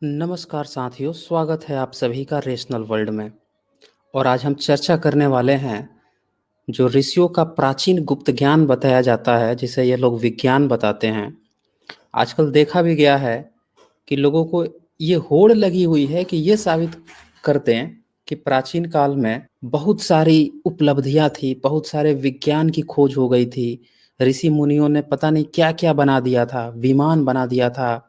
नमस्कार साथियों, स्वागत है आप सभी का रेशनल वर्ल्ड में। और आज हम चर्चा करने वाले हैं जो ऋषियों का प्राचीन गुप्त ज्ञान बताया जाता है, जिसे ये लोग विज्ञान बताते हैं। आजकल देखा भी गया है कि लोगों को ये होड़ लगी हुई है कि ये साबित करते हैं कि प्राचीन काल में बहुत सारी उपलब्धियां थी, बहुत सारे विज्ञान की खोज हो गई थी। ऋषि मुनियों ने पता नहीं क्या क्या बना दिया था, विमान बना दिया था,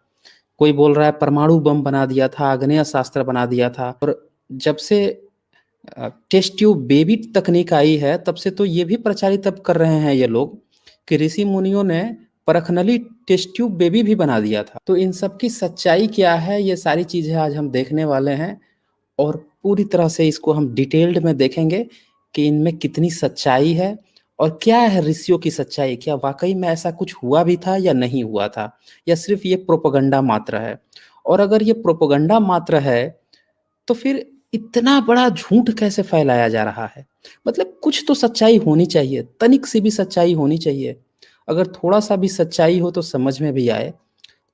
कोई बोल रहा है परमाणु बम बना दिया था, आग्नेय शास्त्र बना दिया था। और जब से टेस्ट ट्यूब बेबी तकनीक आई है, तब से तो ये भी प्रचारित अब कर रहे हैं ये लोग कि ऋषि मुनियों ने परखनली टेस्ट ट्यूब बेबी भी बना दिया था। तो इन सब की सच्चाई क्या है, ये सारी चीजें आज हम देखने वाले हैं। और पूरी तरह से इसको हम डिटेल्ड में देखेंगे कि इनमें कितनी सच्चाई है और क्या है ऋषियों की सच्चाई। क्या वाकई में ऐसा कुछ हुआ भी था या नहीं हुआ था, या सिर्फ ये प्रोपेगेंडा मात्र है। और अगर ये प्रोपेगेंडा मात्र है तो फिर इतना बड़ा झूठ कैसे फैलाया जा रहा है। मतलब कुछ तो सच्चाई होनी चाहिए, तनिक सी भी सच्चाई होनी चाहिए। अगर थोड़ा सा भी सच्चाई हो तो समझ में भी आए।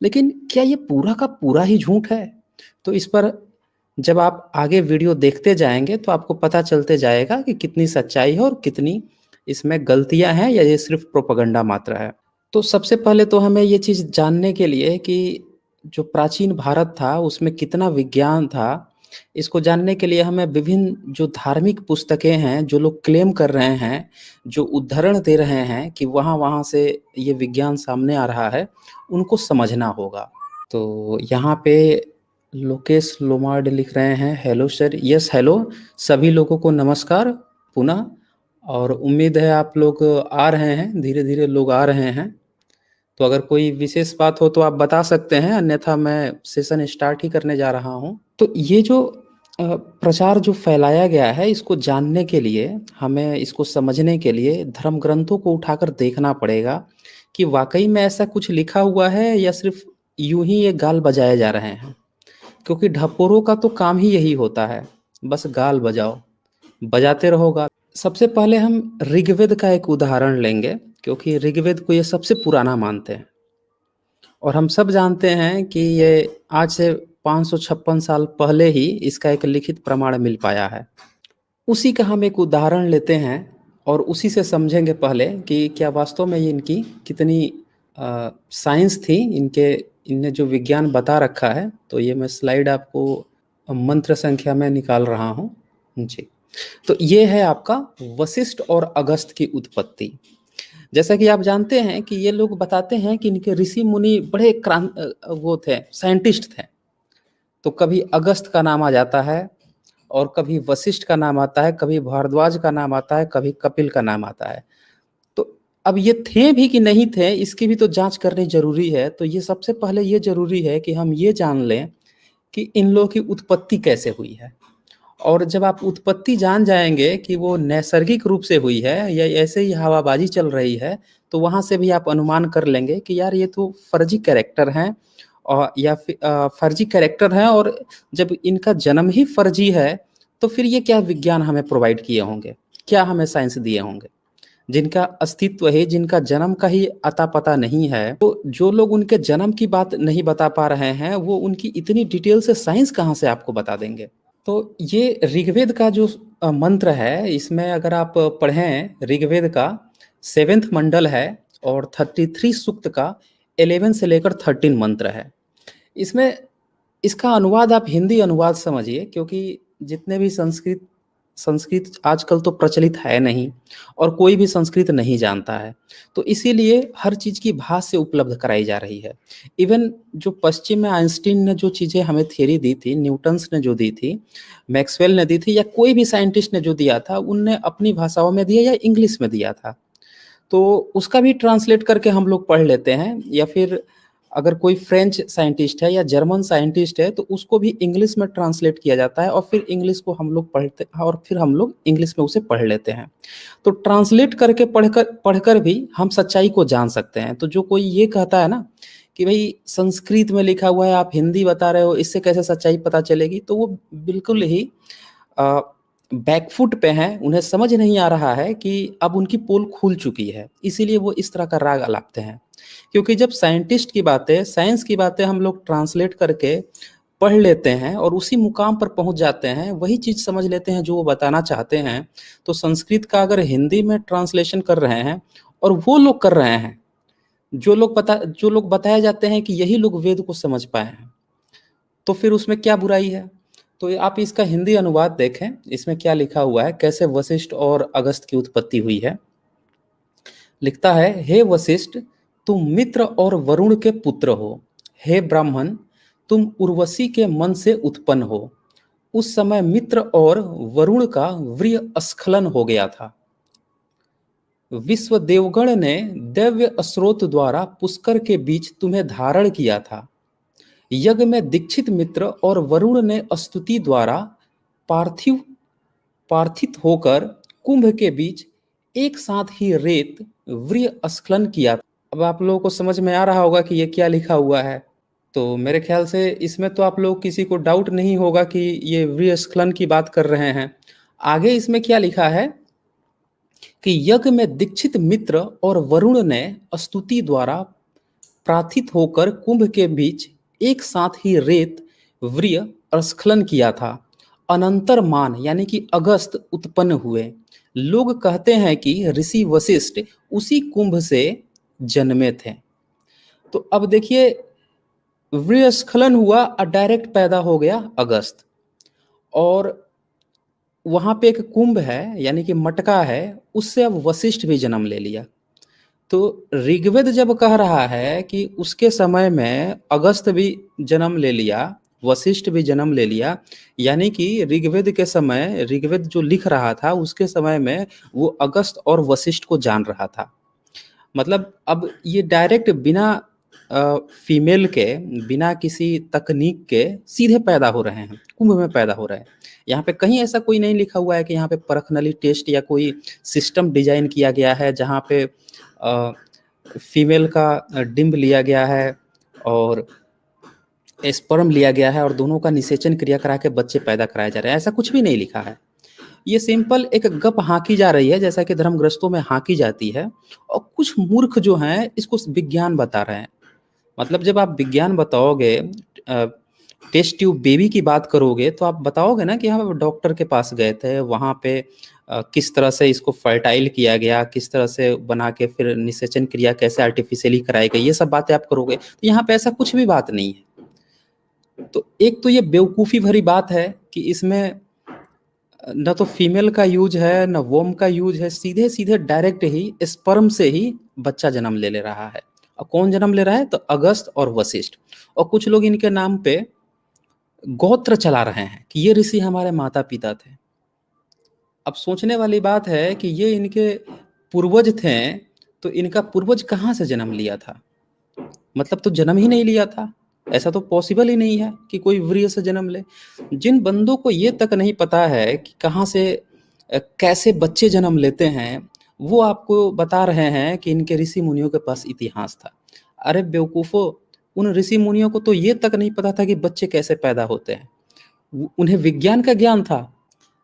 लेकिन क्या ये पूरा का पूरा ही झूठ है? तो इस पर जब आप आगे वीडियो देखते जाएंगे तो आपको पता चलते जाएगा कि कितनी सच्चाई है और कितनी इसमें गलतियां हैं, या ये सिर्फ प्रोपेगेंडा मात्र है। तो सबसे पहले तो हमें ये चीज़ जानने के लिए कि जो प्राचीन भारत था उसमें कितना विज्ञान था, इसको जानने के लिए हमें विभिन्न जो धार्मिक पुस्तकें हैं, जो लोग क्लेम कर रहे हैं, जो उद्धरण दे रहे हैं कि वहाँ वहाँ से ये विज्ञान सामने आ रहा है, उनको समझना होगा। तो यहाँ पे लोकेश लोमार्ड लिख रहे हैं, हेलो सर। यस हेलो, सभी लोगों को नमस्कार पुनः। और उम्मीद है आप लोग आ रहे हैं, धीरे धीरे लोग आ रहे हैं। तो अगर कोई विशेष बात हो तो आप बता सकते हैं, अन्यथा मैं सेशन स्टार्ट ही करने जा रहा हूँ। तो ये जो प्रचार जो फैलाया गया है, इसको जानने के लिए, हमें इसको समझने के लिए धर्म ग्रंथों को उठाकर देखना पड़ेगा कि वाकई में ऐसा कुछ लिखा हुआ है या सिर्फ यूं ही ये गाल बजाए जा रहे हैं। क्योंकि ढपोरों का तो काम ही यही होता है, बस गाल बजाओ, बजाते रहो गाल। सबसे पहले हम ऋग्वेद का एक उदाहरण लेंगे, क्योंकि ऋग्वेद को ये सबसे पुराना मानते हैं। और हम सब जानते हैं कि ये आज से 556 साल पहले ही इसका एक लिखित प्रमाण मिल पाया है। उसी का हम एक उदाहरण लेते हैं और उसी से समझेंगे पहले कि क्या वास्तव में ये इनकी कितनी साइंस थी, इनके इनने जो विज्ञान बता रखा है। तो ये मैं स्लाइड आपको मंत्र संख्या में निकाल रहा हूँ जी। तो ये है आपका वशिष्ठ और अगस्त की उत्पत्ति। जैसा कि आप जानते हैं कि ये लोग बताते हैं कि इनके ऋषि मुनि बड़े वो थे, साइंटिस्ट थे। तो कभी अगस्त का नाम आ जाता है, और कभी वशिष्ठ का नाम आता है, कभी भारद्वाज का नाम आता है, कभी कपिल का नाम आता है। तो अब ये थे भी कि नहीं थे, इसकी भी तो जांच करनी जरूरी है। तो ये सबसे पहले ये जरूरी है कि हम ये जान लें कि इन लोगों की उत्पत्ति कैसे हुई है। और जब आप उत्पत्ति जान जाएंगे कि वो नैसर्गिक रूप से हुई है या ऐसे ही हवाबाजी चल रही है, तो वहाँ से भी आप अनुमान कर लेंगे कि यार ये तो फर्जी कैरेक्टर हैं, और या फिर फर्जी कैरेक्टर हैं। और जब इनका जन्म ही फर्जी है, तो फिर ये क्या विज्ञान हमें प्रोवाइड किए होंगे, क्या हमें साइंस दिए होंगे। जिनका अस्तित्व है, जिनका जन्म का ही अता पता नहीं है, तो जो लोग उनके जन्म की बात नहीं बता पा रहे हैं, वो उनकी इतनी डिटेल से साइंस कहाँ से आपको बता देंगे। तो ये ऋग्वेद का जो मंत्र है, इसमें अगर आप पढ़ें ऋग्वेद का 7th मंडल है, और 33 सूक्त का 11 से लेकर 13 मंत्र है। इसमें इसका अनुवाद आप हिंदी अनुवाद समझिए, क्योंकि जितने भी संस्कृत संस्कृत आजकल तो प्रचलित है नहीं, और कोई भी संस्कृत नहीं जानता है। तो इसीलिए हर चीज़ की भाषा से उपलब्ध कराई जा रही है। इवन जो पश्चिम में आइंस्टीन ने जो चीज़ें हमें थ्योरी दी थी, न्यूटन्स ने जो दी थी, मैक्सवेल ने दी थी, या कोई भी साइंटिस्ट ने जो दिया था, उनने अपनी भाषाओं में दिया या इंग्लिश में दिया था। तो उसका भी ट्रांसलेट करके हम लोग पढ़ लेते हैं। या फिर अगर कोई फ्रेंच साइंटिस्ट है या जर्मन साइंटिस्ट है, तो उसको भी इंग्लिश में ट्रांसलेट किया जाता है, और फिर इंग्लिश को हम लोग पढ़ते हैं, और फिर हम लोग इंग्लिश में उसे पढ़ लेते हैं। तो ट्रांसलेट करके पढ़कर भी हम सच्चाई को जान सकते हैं। तो जो कोई ये कहता है ना कि भाई संस्कृत में लिखा हुआ है, आप हिंदी बता रहे हो, इससे कैसे सच्चाई पता चलेगी, तो वो बिल्कुल ही बैकफुट पे हैं। उन्हें समझ नहीं आ रहा है कि अब उनकी पोल खुल चुकी है, इसीलिए वो इस तरह का राग अलापते हैं। क्योंकि जब साइंटिस्ट की बातें, साइंस की बातें हम लोग ट्रांसलेट करके पढ़ लेते हैं और उसी मुकाम पर पहुंच जाते हैं, वही चीज़ समझ लेते हैं जो वो बताना चाहते हैं। तो संस्कृत का अगर हिंदी में ट्रांसलेशन कर रहे हैं और वो लोग कर रहे हैं जो लोग बताए जाते हैं कि यही लोग वेद को समझ पाए हैं, तो फिर उसमें क्या बुराई है। तो आप इसका हिंदी अनुवाद देखें, इसमें क्या लिखा हुआ है, कैसे वशिष्ठ और अगस्त की उत्पत्ति हुई है। लिखता है, हे वशिष्ठ, तुम मित्र और वरुण के पुत्र हो। हे ब्राह्मण, तुम उर्वशी के मन से उत्पन्न हो। उस समय मित्र और वरुण का वीर्य स्खलन हो गया था। विश्व देवगण ने दैव्य स्रोत द्वारा पुष्कर के बीच तुम्हें धारण किया था। यज्ञ में दीक्षित मित्र और वरुण ने स्तुति द्वारा पार्थिव पार्थित होकर कुंभ के बीच एक साथ ही रेत वीर्य स्खलन किया। अब आप लोगों को समझ में आ रहा होगा कि ये क्या लिखा हुआ है। तो मेरे ख्याल से इसमें तो आप लोग किसी को डाउट नहीं होगा कि ये वीर्य स्खलन की बात कर रहे हैं। आगे इसमें क्या लिखा है कि यज्ञ में दीक्षित मित्र और वरुण ने स्तुति द्वारा प्रार्थित होकर कुंभ के बीच एक साथ ही रेत वीर्य स्खलन किया था। अनंतर मान यानी कि अगस्त उत्पन्न हुए। लोग कहते हैं कि ऋषि वशिष्ठ उसी कुंभ से जन्मे थे। तो अब देखिए, वीर्य स्खलन हुआ और डायरेक्ट पैदा हो गया अगस्त, और वहां पे एक कुंभ है यानी कि मटका है, उससे अब वशिष्ठ भी जन्म ले लिया। तो ऋग्वेद जब कह रहा है कि उसके समय में अगस्त भी जन्म ले लिया, वशिष्ठ भी जन्म ले लिया, यानी कि ऋग्वेद के समय, ऋग्वेद जो लिख रहा था उसके समय में वो अगस्त और वशिष्ठ को जान रहा था। मतलब अब ये डायरेक्ट बिना फीमेल के, बिना किसी तकनीक के सीधे पैदा हो रहे हैं, कुंभ में पैदा हो रहे हैं। यहाँ पे कहीं ऐसा कोई नहीं लिखा हुआ है कि यहाँ पे परखनली टेस्ट या कोई सिस्टम डिजाइन किया गया है जहाँ पे फीमेल का डिंब लिया गया है और स्पर्म लिया गया है और दोनों का निषेचन क्रिया करा के बच्चे पैदा कराए जा रहे हैं। ऐसा कुछ भी नहीं लिखा है। ये सिंपल एक गप हाँकी जा रही है, जैसा कि धर्मग्रस्तों में हाँकी जाती है, और कुछ मूर्ख जो हैं इसको विज्ञान बता रहे हैं। मतलब जब आप विज्ञान बताओगे, टेस्ट ट्यूब बेबी की बात करोगे, तो आप बताओगे ना कि हम डॉक्टर के पास गए थे, वहाँ पे किस तरह से इसको फर्टाइल किया गया, किस तरह से बना के फिर निषेचन क्रिया कैसे आर्टिफिशियली कराई गई, ये सब बातें आप करोगे। तो यहाँ पे ऐसा कुछ भी बात नहीं है। तो एक तो ये बेवकूफ़ी भरी बात है कि इसमें न तो फीमेल का यूज है न वोम का यूज है, सीधे सीधे डायरेक्ट ही स्पर्म से ही बच्चा जन्म ले ले रहा है। और कौन जन्म ले रहा है? तो अगस्त और वशिष्ठ। और कुछ लोग इनके नाम पे गोत्र चला रहे हैं कि ये ऋषि हमारे माता पिता थे। अब सोचने वाली बात है कि ये इनके पूर्वज थे, तो इनका पूर्वज कहाँ से जन्म लिया था? मतलब तो जन्म ही नहीं लिया था। ऐसा तो पॉसिबल ही नहीं है कि कोई वीर्य से जन्म ले। जिन बंदों को ये तक नहीं पता है कि कहाँ से कैसे बच्चे जन्म लेते हैं, वो आपको बता रहे हैं कि इनके ऋषि मुनियों के पास इतिहास था। अरे बेवकूफ़ों, उन ऋषि मुनियों को तो ये तक नहीं पता था कि बच्चे कैसे पैदा होते हैं। उन्हें विज्ञान का ज्ञान था।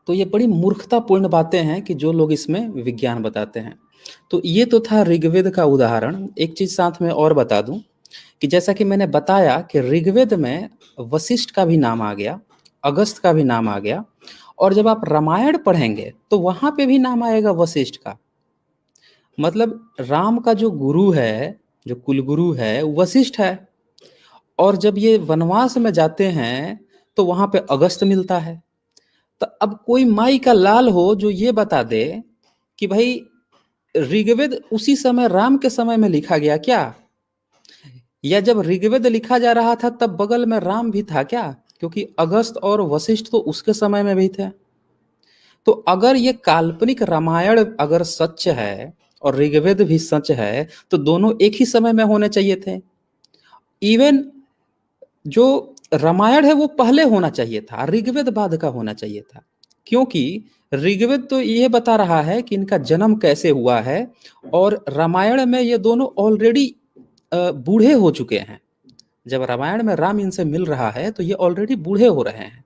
तो ये बड़ी मूर्खतापूर्ण बातें हैं कि जो लोग इसमें विज्ञान बताते हैं। तो ये तो था ऋग्वेद का उदाहरण। एक चीज़ साथ में और बता दूं कि जैसा कि मैंने बताया कि ऋग्वेद में वशिष्ठ का भी नाम आ गया, अगस्त का भी नाम आ गया, और जब आप रामायण पढ़ेंगे तो वहां पे भी नाम आएगा वशिष्ठ का। मतलब राम का जो गुरु है, जो कुलगुरु है, वशिष्ठ है। और जब ये वनवास में जाते हैं तो वहां पे अगस्त मिलता है। तो अब कोई माई का लाल हो जो ये बता दे कि भाई ऋग्वेद उसी समय राम के समय में लिखा गया क्या, या जब ऋग्वेद लिखा जा रहा था तब बगल में राम भी था क्या? क्योंकि अगस्त और वशिष्ठ तो उसके समय में भी थे। तो अगर ये काल्पनिक रामायण अगर सच है और ऋग्वेद भी सच है, तो दोनों एक ही समय में होने चाहिए थे। इवन जो रामायण है वो पहले होना चाहिए था, ऋग्वेद बाद का होना चाहिए था। क्योंकि ऋग्वेद तो ये बता रहा है कि इनका जन्म कैसे हुआ है, और रामायण में ये दोनों ऑलरेडी बूढ़े हो चुके हैं। जब रामायण में राम इनसे मिल रहा है तो ये ऑलरेडी बूढ़े हो रहे हैं,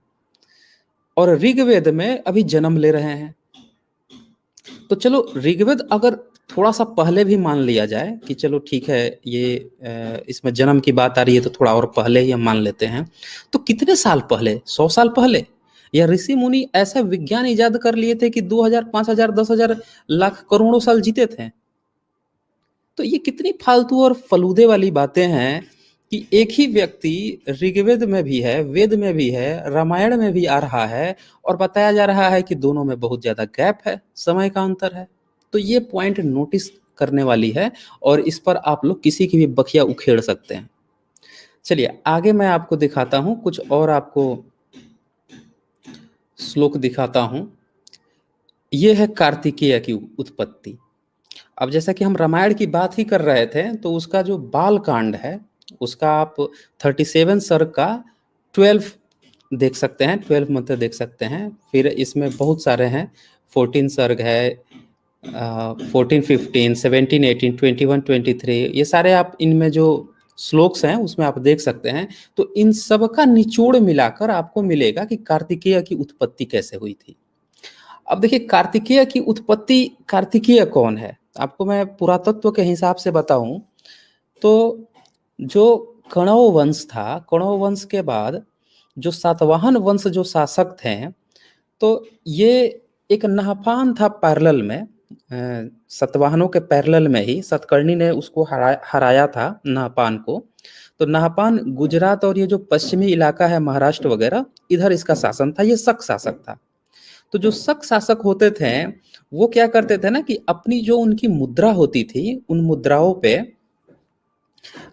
और ऋग्वेद में अभी जन्म ले रहे हैं। तो चलो ऋग्वेद अगर थोड़ा सा पहले भी मान लिया जाए कि चलो ठीक है, ये इसमें जन्म की बात आ रही है तो थोड़ा और पहले ही हम मान लेते हैं, तो कितने साल पहले, 100 साल पहले? या ऋषि मुनि ऐसा विज्ञान इजाद कर लिए थे कि 2000, 5000, 10,000, लाख, करोड़ों साल जीते थे? तो ये कितनी फालतू और फलूदे वाली बातें हैं कि एक ही व्यक्ति ऋग्वेद में भी है, वेद में भी है, रामायण में भी आ रहा है, और बताया जा रहा है कि दोनों में बहुत ज्यादा गैप है, समय का अंतर है। तो ये पॉइंट नोटिस करने वाली है, और इस पर आप लोग किसी की भी बखिया उखेड़ सकते हैं। चलिए आगे मैं आपको दिखाता हूँ, कुछ और आपको श्लोक दिखाता हूँ। ये है कार्तिकेय की उत्पत्ति। अब जैसा कि हम रामायण की बात ही कर रहे थे, तो उसका जो बाल कांड है, उसका आप 37 सर्ग का 12 देख सकते हैं, 12 मंत्र देख सकते हैं। फिर इसमें बहुत सारे हैं, 14 सर्ग है, 14, 15, 17, 18, 21, 23, ये सारे आप इनमें जो श्लोक्स हैं उसमें आप देख सकते हैं। तो इन सब का निचोड़ मिलाकर आपको मिलेगा कि कार्तिकेय की उत्पत्ति कैसे हुई थी। अब देखिए, कार्तिकेय की उत्पत्ति, कार्तिकेय कौन है? आपको मैं पुरातत्व के हिसाब से बताऊं तो जो कण्व वंश था, कण्व वंश के बाद जो सातवाहन वंश जो शासक थे, तो ये एक नहपान था पैरेलल में, सतवाहनों के पैरेलल में ही सतकर्णी ने उसको हराया था नहपान को। तो नहपान गुजरात और ये जो पश्चिमी इलाका है महाराष्ट्र वगैरह, इधर इसका शासन था, ये शक शासक था। तो जो शक शासक होते थे वो क्या करते थे ना कि अपनी जो उनकी मुद्रा होती थी, उन मुद्राओं पे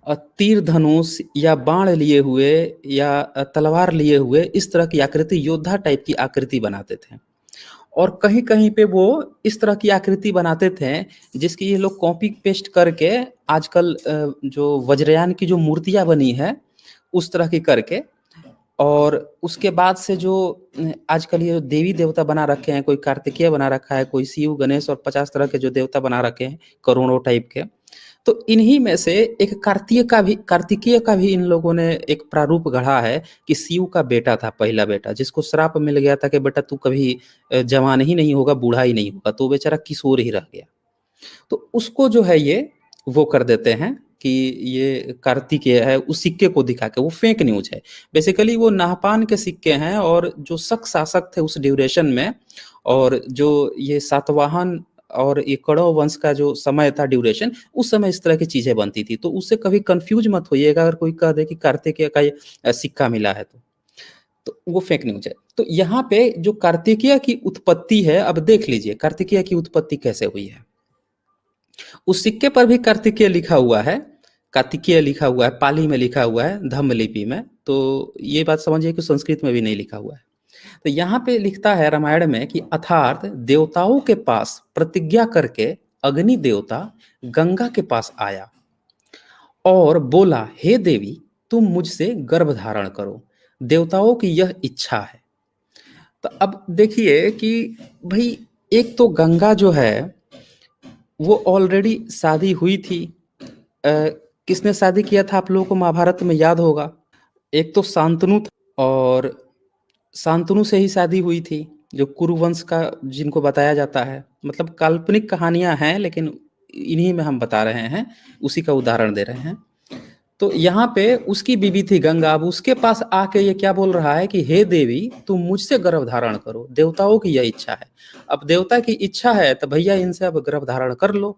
तीर धनुष या बाण लिए हुए या तलवार लिए हुए इस तरह की आकृति, योद्धा टाइप की आकृति बनाते थे। और कहीं कहीं पे वो इस तरह की आकृति बनाते थे जिसकी ये लोग कॉपी पेस्ट करके आजकल जो वज्रयान की जो मूर्तियां बनी है उस तरह की करके, और उसके बाद से जो आजकल ये देवी देवता बना रखे हैं, कोई कार्तिकेय बना रखा है, कोई शिव गणेश और 50 तरह के जो देवता बना रखे हैं, करोड़ों टाइप के, तो इन्हीं में से एक कार्तिकेय का भी इन लोगों ने एक प्रारूप गढ़ा है कि शिव का बेटा था, पहला बेटा, जिसको श्राप मिल गया था कि बेटा तू कभी जवान ही नहीं होगा, बूढ़ा ही नहीं होगा, तो बेचारा किशोर ही रह गया। तो उसको जो है ये वो कर देते हैं कि ये कार्तिकेय है, उस सिक्के को दिखा के, वो फेक न्यूज है बेसिकली, वो नाहपान के सिक्के हैं। और जो शक शासक थे उस ड्यूरेशन में, और जो ये सातवाहन और ये कण्व वंश का जो समय था ड्यूरेशन, उस समय इस तरह की चीजें बनती थी। तो उससे कभी कंफ्यूज मत होइएगा अगर कोई कह दे कि कार्तिकेय का ये सिक्का मिला है, तो वो फेक न्यूज है। तो यहाँ पे जो कार्तिकेय की उत्पत्ति है, अब देख लीजिए कार्तिकेय की उत्पत्ति कैसे हुई है। उस सिक्के पर भी कार्तिकेय लिखा हुआ है, कार्तिकेय लिखा हुआ है, पाली में लिखा हुआ है, धम्म लिपि में। तो ये बात समझिए कि संस्कृत में भी नहीं लिखा हुआ है। तो यहाँ पे लिखता है रामायण में कि अर्थात देवताओं के पास प्रतिज्ञा करके अग्नि देवता गंगा के पास आया और बोला, हे देवी, तुम मुझसे गर्भ धारण करो, देवताओं की यह इच्छा है। तो अब देखिए कि भाई, एक तो गंगा जो है वो ऑलरेडी शादी हुई थी। किसने शादी किया था आप लोगों को महाभारत में याद होगा, एक तो शांतनु था, और शांतनु से ही शादी हुई थी, जो कुरुवंश का जिनको बताया जाता है। मतलब काल्पनिक कहानियां हैं लेकिन इन्हीं में हम बता रहे हैं, उसी का उदाहरण दे रहे हैं। तो यहाँ पे उसकी बीबी थी गंगा। अब उसके पास आके ये क्या बोल रहा है कि हे देवी, तुम मुझसे गर्भ धारण करो, देवताओं की यह इच्छा है। अब देवता की इच्छा है तो भैया इनसे अब गर्भ धारण कर लो।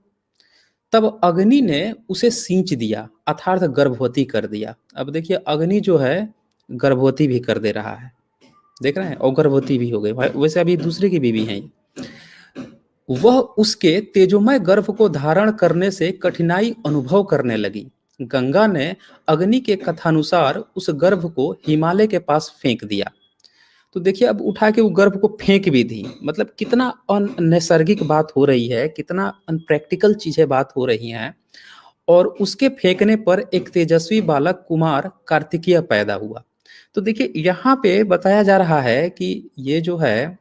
तब अग्नि ने उसे सींच दिया, अर्थात गर्भवती कर दिया। अब देखिए अग्नि जो है गर्भवती भी कर दे रहा है, देख रहे हैं, और गर्भवती भी हो गई। वैसे अभी दूसरे की बीवी है। वह उसके तेजोमय गर्भ को धारण करने से कठिनाई अनुभव करने लगी। गंगा ने अग्नि के कथानुसार उस गर्भ को हिमालय के पास फेंक दिया। तो देखिए अब उठा के वो गर्भ को फेंक भी दी, मतलब कितना अनैसर्गिक बात हो रही है, कितना अनप्रैक्टिकल चीजें बात हो रही हैं। और उसके फेंकने पर एक तेजस्वी बालक कुमार कार्तिकेय पैदा हुआ। तो देखिए यहाँ पे बताया जा रहा है कि ये जो है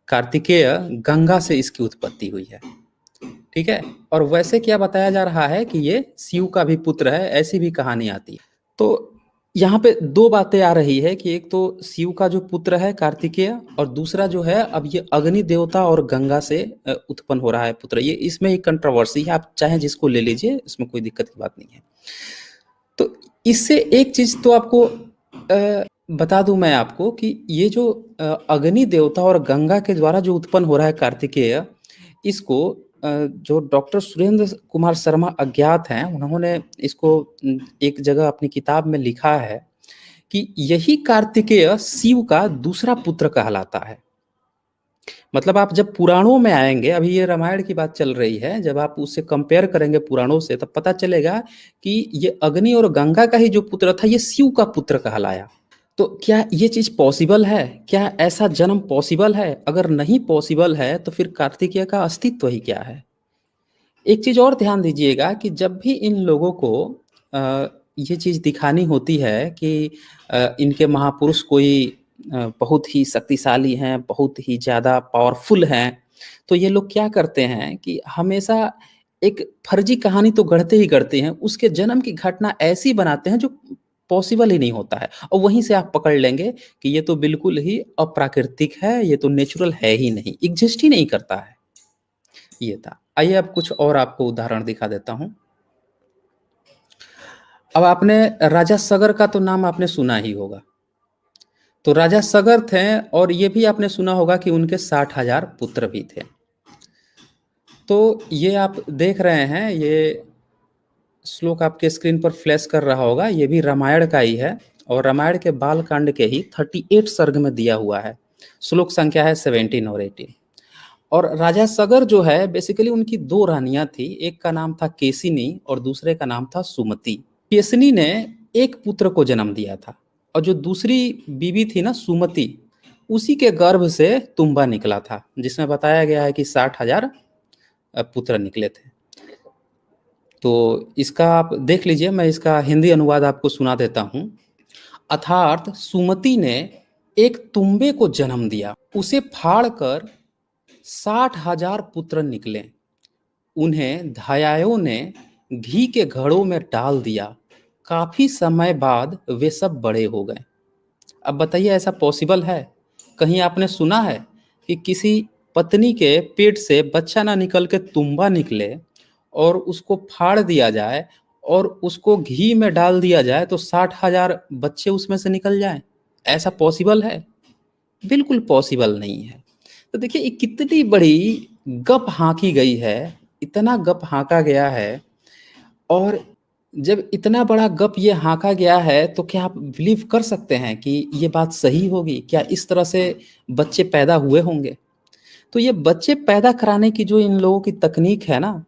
कार्तिकेय, गंगा से इसकी उत्पत्ति हुई है, ठीक है। और वैसे क्या बताया जा रहा है कि ये शिव का भी पुत्र है, ऐसी भी कहानी आती है। तो यहाँ पे दो बातें आ रही है कि एक तो शिव का जो पुत्र है कार्तिकेय, और दूसरा जो है अब ये अग्नि देवता और गंगा से उत्पन्न हो रहा है पुत्र। ये इसमें एक कंट्रोवर्सी है, आप चाहे जिसको ले लीजिए, इसमें कोई दिक्कत की बात नहीं है। तो इससे एक चीज तो आपको बता दूं मैं आपको कि ये जो अग्नि देवता और गंगा के द्वारा जो उत्पन्न हो रहा है कार्तिकेय, इसको जो डॉक्टर सुरेंद्र कुमार शर्मा अज्ञात हैं, उन्होंने इसको एक जगह अपनी किताब में लिखा है कि यही कार्तिकेय शिव का दूसरा पुत्र कहलाता है। मतलब आप जब पुराणों में आएंगे, अभी ये रामायण की बात चल रही है, जब आप उससे कंपेयर करेंगे पुराणों से, तब पता चलेगा कि ये अग्नि और गंगा का ही जो पुत्र था, ये शिव का पुत्र कहलाया। तो क्या ये चीज पॉसिबल है? क्या ऐसा जन्म पॉसिबल है? अगर नहीं पॉसिबल है तो फिर कार्तिकेय का अस्तित्व ही क्या है? एक चीज और ध्यान दीजिएगा कि जब भी इन लोगों को ये चीज दिखानी होती है कि इनके महापुरुष कोई बहुत ही शक्तिशाली हैं, बहुत ही ज्यादा पावरफुल हैं, तो ये लोग क्या करते हैं कि हमेशा एक फर्जी कहानी तो गढ़ते ही गढ़ते हैं, उसके जन्म की घटना ऐसी बनाते हैं जो पॉसिबल ही नहीं होता है, और वहीं से आप पकड़ लेंगे कि ये तो बिल्कुल ही अप्राकृतिक है, ये तो नेचुरल है ही नहीं, एग्जिस्ट ही नहीं करता है। ये था। आइए अब कुछ और आपको उदाहरण दिखा देता हूं। अब आपने राजा सगर का तो नाम आपने सुना ही होगा। तो राजा सगर थे, और ये भी आपने सुना होगा कि उनके 60,000 पुत्र भी थे। तो ये आप देख रहे हैं, ये श्लोक आपके स्क्रीन पर फ्लैश कर रहा होगा, ये भी रामायण का ही है, और रामायण के बाल कांड के ही 38 सर्ग में दिया हुआ है। श्लोक संख्या है 17 और 18। और राजा सगर जो है, बेसिकली उनकी दो रानियां थी, एक का नाम था केसिनी और दूसरे का नाम था सुमति। केसनी ने एक पुत्र को जन्म दिया था, और जो दूसरी बीवी थी ना सुमति, उसी के गर्भ से तुम्बा निकला था, जिसमें बताया गया है कि 60,000 पुत्र निकले थे। तो इसका आप देख लीजिए, मैं इसका हिंदी अनुवाद आपको सुना देता हूँ। अर्थात सुमति ने एक तुम्बे को जन्म दिया, उसे फाड़कर 60,000 पुत्र निकले। उन्हें धायाओं ने घी के घड़ों में डाल दिया। काफी समय बाद वे सब बड़े हो गए। अब बताइए, ऐसा पॉसिबल है? कहीं आपने सुना है कि किसी पत्नी के पेट से बच्चा ना निकल के तुम्बा निकले और उसको फाड़ दिया जाए और उसको घी में डाल दिया जाए तो 60,000 बच्चे उसमें से निकल जाएं? ऐसा पॉसिबल है? बिल्कुल पॉसिबल नहीं है। तो देखिए, ये कितनी बड़ी गप हाँकी गई है, इतना गप हाँका गया है। और जब इतना बड़ा गप ये हाँका गया है, तो क्या आप बिलीव कर सकते हैं कि ये बात सही होगी? क्या इस तरह से बच्चे पैदा हुए होंगे? तो ये बच्चे पैदा कराने की जो इन लोगों की तकनीक है ना,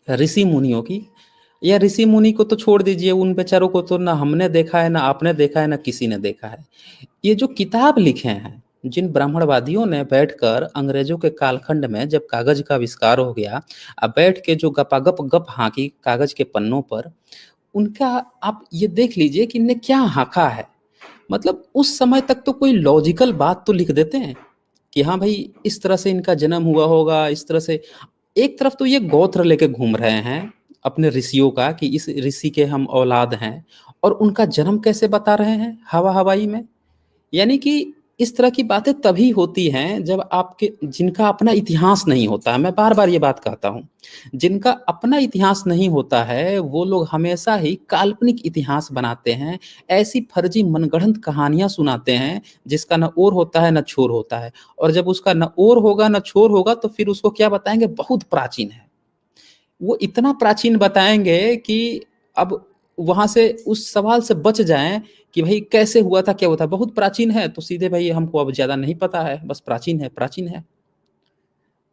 ऋषि मुनियों की, या ऋषि मुनि को तो छोड़ दीजिए, उन बेचारों को तो ना हमने देखा है, ना आपने देखा है, ना किसी ने देखा है। ये जो किताब लिखे हैं, जिन ब्राह्मणवादियों ने बैठकर अंग्रेजों के कालखंड में जब कागज का आविष्कार हो गया, अब बैठ के जो गपागप गप हाँकी कागज के पन्नों पर, उनका आप ये देख लीजिए कि इनने क्या हाँका है। मतलब उस समय तक तो कोई लॉजिकल बात तो लिख देते हैं कि हाँ भाई, इस तरह से इनका जन्म हुआ होगा, इस तरह से। एक तरफ तो ये गोत्र लेके घूम रहे हैं अपने ऋषियों का कि इस ऋषि के हम औलाद हैं, और उनका जन्म कैसे बता रहे हैं हवा हवाई में। यानी कि इस तरह की बातें तभी होती हैं जब आपके जिनका अपना इतिहास नहीं होता है। मैं बार बार ये बात कहता हूँ, जिनका अपना इतिहास नहीं होता है वो लोग हमेशा ही काल्पनिक इतिहास बनाते हैं, ऐसी फर्जी मनगढ़ंत कहानियां सुनाते हैं जिसका न ओर होता है न छोर होता है। और जब उसका न ओर होगा न छोर होगा तो फिर उसको क्या बताएंगे? बहुत प्राचीन है। वो इतना प्राचीन बताएंगे कि अब वहां से उस सवाल से बच जाएं कि भाई कैसे हुआ था, क्या हुआ था। बहुत प्राचीन है तो सीधे भाई हमको अब ज्यादा नहीं पता है, बस प्राचीन है, प्राचीन है।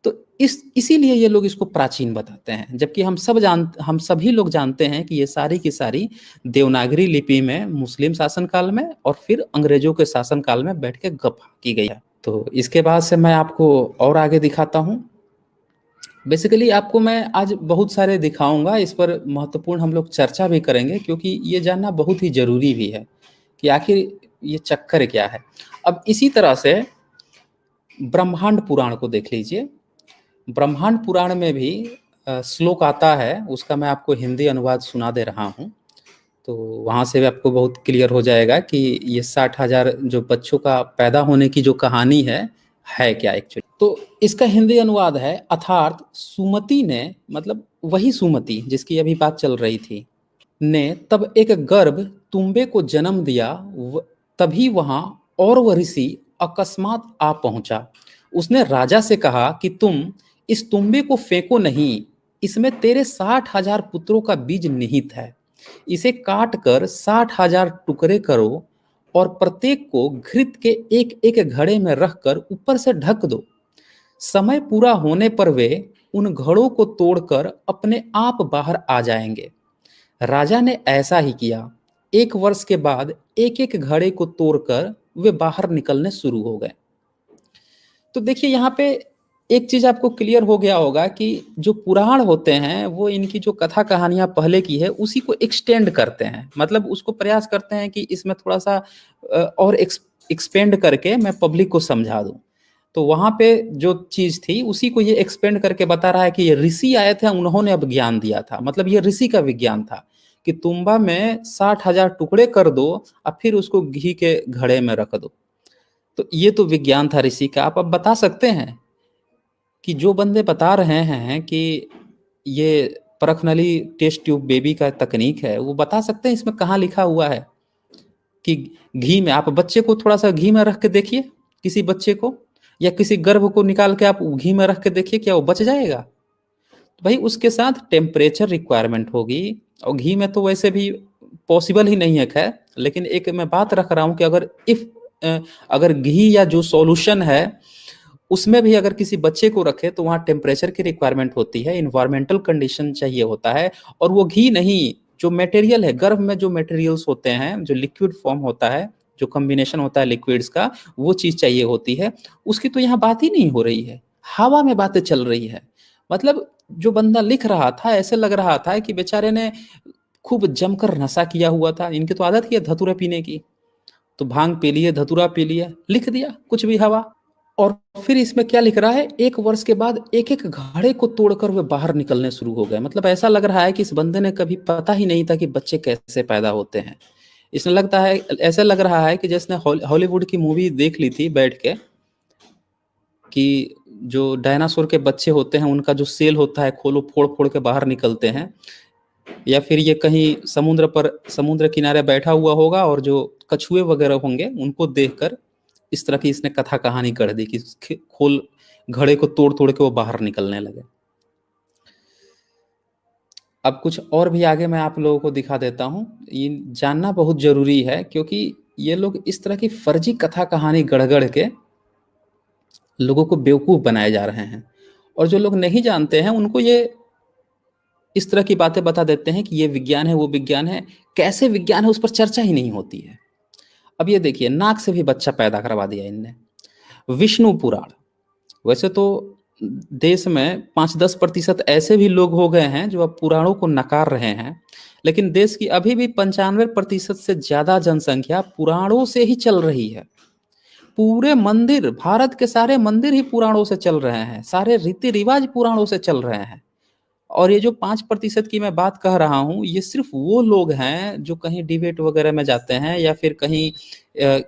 तो इसीलिए ये लोग इसको प्राचीन बताते हैं, जबकि हम सभी लोग जानते हैं कि ये सारी की सारी देवनागरी लिपि में मुस्लिम शासन काल में और फिर अंग्रेजों के शासन काल में बैठ के गप की गई है। तो इसके बाद से मैं आपको और आगे दिखाता हूँ। बेसिकली आपको मैं आज बहुत सारे दिखाऊंगा, इस पर महत्वपूर्ण हम लोग चर्चा भी करेंगे, क्योंकि ये जानना बहुत ही जरूरी भी है कि आखिर ये चक्कर क्या है। अब इसी तरह से ब्रह्मांड पुराण को देख लीजिए। ब्रह्मांड पुराण में भी श्लोक आता है, उसका मैं आपको हिंदी अनुवाद सुना दे रहा हूँ। तो वहाँ से भी आपको बहुत क्लियर हो जाएगा कि ये 60,000 जो बच्चों का पैदा होने की जो कहानी है क्या एक्चुअली। तो इसका हिंदी अनुवाद है, अर्थात सुमति ने, मतलब वही सुमति जिसकी अभी बात चल रही थी, ने तब एक गर्भ तुम्बे को जन्म दिया। तभी वहां और वह ऋषि अकस्मात आ पहुंचा। उसने राजा से कहा कि तुम इस तुम्बे को फेंको नहीं, इसमें तेरे 60,000 पुत्रों का बीज निहित है। इसे काट कर 60,000 टुकड़े करो और प्रत्येक को घृत के एक एक घड़े में रखकर ऊपर से ढक दो। समय पूरा होने पर वे उन घड़ों को तोड़कर अपने आप बाहर आ जाएंगे। राजा ने ऐसा ही किया। 1 वर्ष के बाद एक एक घड़े को तोड़कर वे बाहर निकलने शुरू हो गए। तो देखिए यहाँ पे एक चीज आपको क्लियर हो गया होगा कि जो पुराण होते हैं वो इनकी जो कथा कहानियां पहले की है उसी को एक्सटेंड करते हैं, मतलब उसको प्रयास करते हैं कि इसमें थोड़ा सा और एक्सपेंड करके मैं पब्लिक को समझा दूं। तो वहां पे जो चीज थी उसी को ये एक्सपेंड करके बता रहा है कि ये ऋषि आए थे, उन्होंने अब ज्ञान दिया था, मतलब ये ऋषि का विज्ञान था कि तुम्बा में 60,000 टुकड़े कर दो और फिर उसको घी के घड़े में रख दो। तो ये तो विज्ञान था ऋषि का। आप अब बता सकते हैं कि जो बंदे बता रहे हैं कि ये परखनली टेस्ट ट्यूब बेबी का तकनीक है, वो बता सकते हैं इसमें कहाँ लिखा हुआ है कि घी में, आप बच्चे को थोड़ा सा घी में रख के देखिए, किसी बच्चे को या किसी गर्भ को निकाल के आप घी में रख के देखिए, क्या वो बच जाएगा? तो भाई उसके साथ टेम्परेचर रिक्वायरमेंट होगी, और घी में तो वैसे भी पॉसिबल ही नहीं है खैर, लेकिन एक मैं बात रख रहा हूँ कि अगर अगर घी या जो सॉल्यूशन है उसमें भी अगर किसी बच्चे को रखे तो वहाँ टेम्परेचर की रिक्वायरमेंट होती है, इन्वायरमेंटल कंडीशन चाहिए होता है। और वो घी नहीं, जो मटेरियल है गर्भ में, जो मटेरियल्स होते हैं, जो लिक्विड फॉर्म होता है, जो कॉम्बिनेशन होता है लिक्विड्स का, वो चीज़ चाहिए होती है। उसकी तो यहाँ बात ही नहीं हो रही है, हवा में बातें चल रही है। मतलब जो बंदा लिख रहा था ऐसे लग रहा था कि बेचारे ने खूब जमकर नशा किया हुआ था। इनकी तो आदत ही है धतूरा पीने की, तो भांग पी लिए, धतूरा पी लिया, लिख दिया कुछ भी हवा। और फिर इसमें क्या लिख रहा है, 1 वर्ष के बाद एक एक घड़े को तोड़कर वे बाहर निकलने शुरू हो गए। मतलब ऐसा लग रहा है कि इस बंदे ने कभी पता ही नहीं था कि बच्चे कैसे पैदा होते हैं। इसमें लगता है, ऐसा लग रहा है कि जिसने हॉलीवुड की मूवी देख ली थी बैठ के, कि जो डायनासोर के बच्चे होते हैं उनका जो सेल होता है, खोलो फोड़ फोड़ के बाहर निकलते हैं, या फिर ये कहीं समुद्र किनारे बैठा हुआ होगा और जो कछुए वगैरह होंगे उनको देखकर इस तरह की इसने कथा कहानी कर दी कि खोल घड़े को तोड़ तोड़ के वो बाहर निकलने लगे। अब कुछ और भी आगे मैं आप लोगों को दिखा देता हूँ, ये जानना बहुत जरूरी है क्योंकि ये लोग इस तरह की फर्जी कथा कहानी गढ़ के लोगों को बेवकूफ बनाए जा रहे हैं। और जो लोग नहीं जानते हैं उनको ये इस तरह की बातें बता देते हैं कि ये विज्ञान है, वो विज्ञान है। कैसे विज्ञान है उस पर चर्चा ही नहीं होती है। अब ये देखिए, नाक से भी बच्चा पैदा करवा दिया इनने। विष्णु पुराण, वैसे तो देश में 5-10% ऐसे भी लोग हो गए हैं जो अब पुराणों को नकार रहे हैं, लेकिन देश की अभी भी 95% से ज्यादा जनसंख्या पुराणों से ही चल रही है। पूरे मंदिर, भारत के सारे मंदिर ही पुराणों से चल रहे हैं, सारे रीति रिवाज पुराणों से चल रहे हैं। और ये जो 5% की मैं बात कह रहा हूँ, ये सिर्फ वो लोग हैं जो कहीं डिबेट वगैरह में जाते हैं या फिर कहीं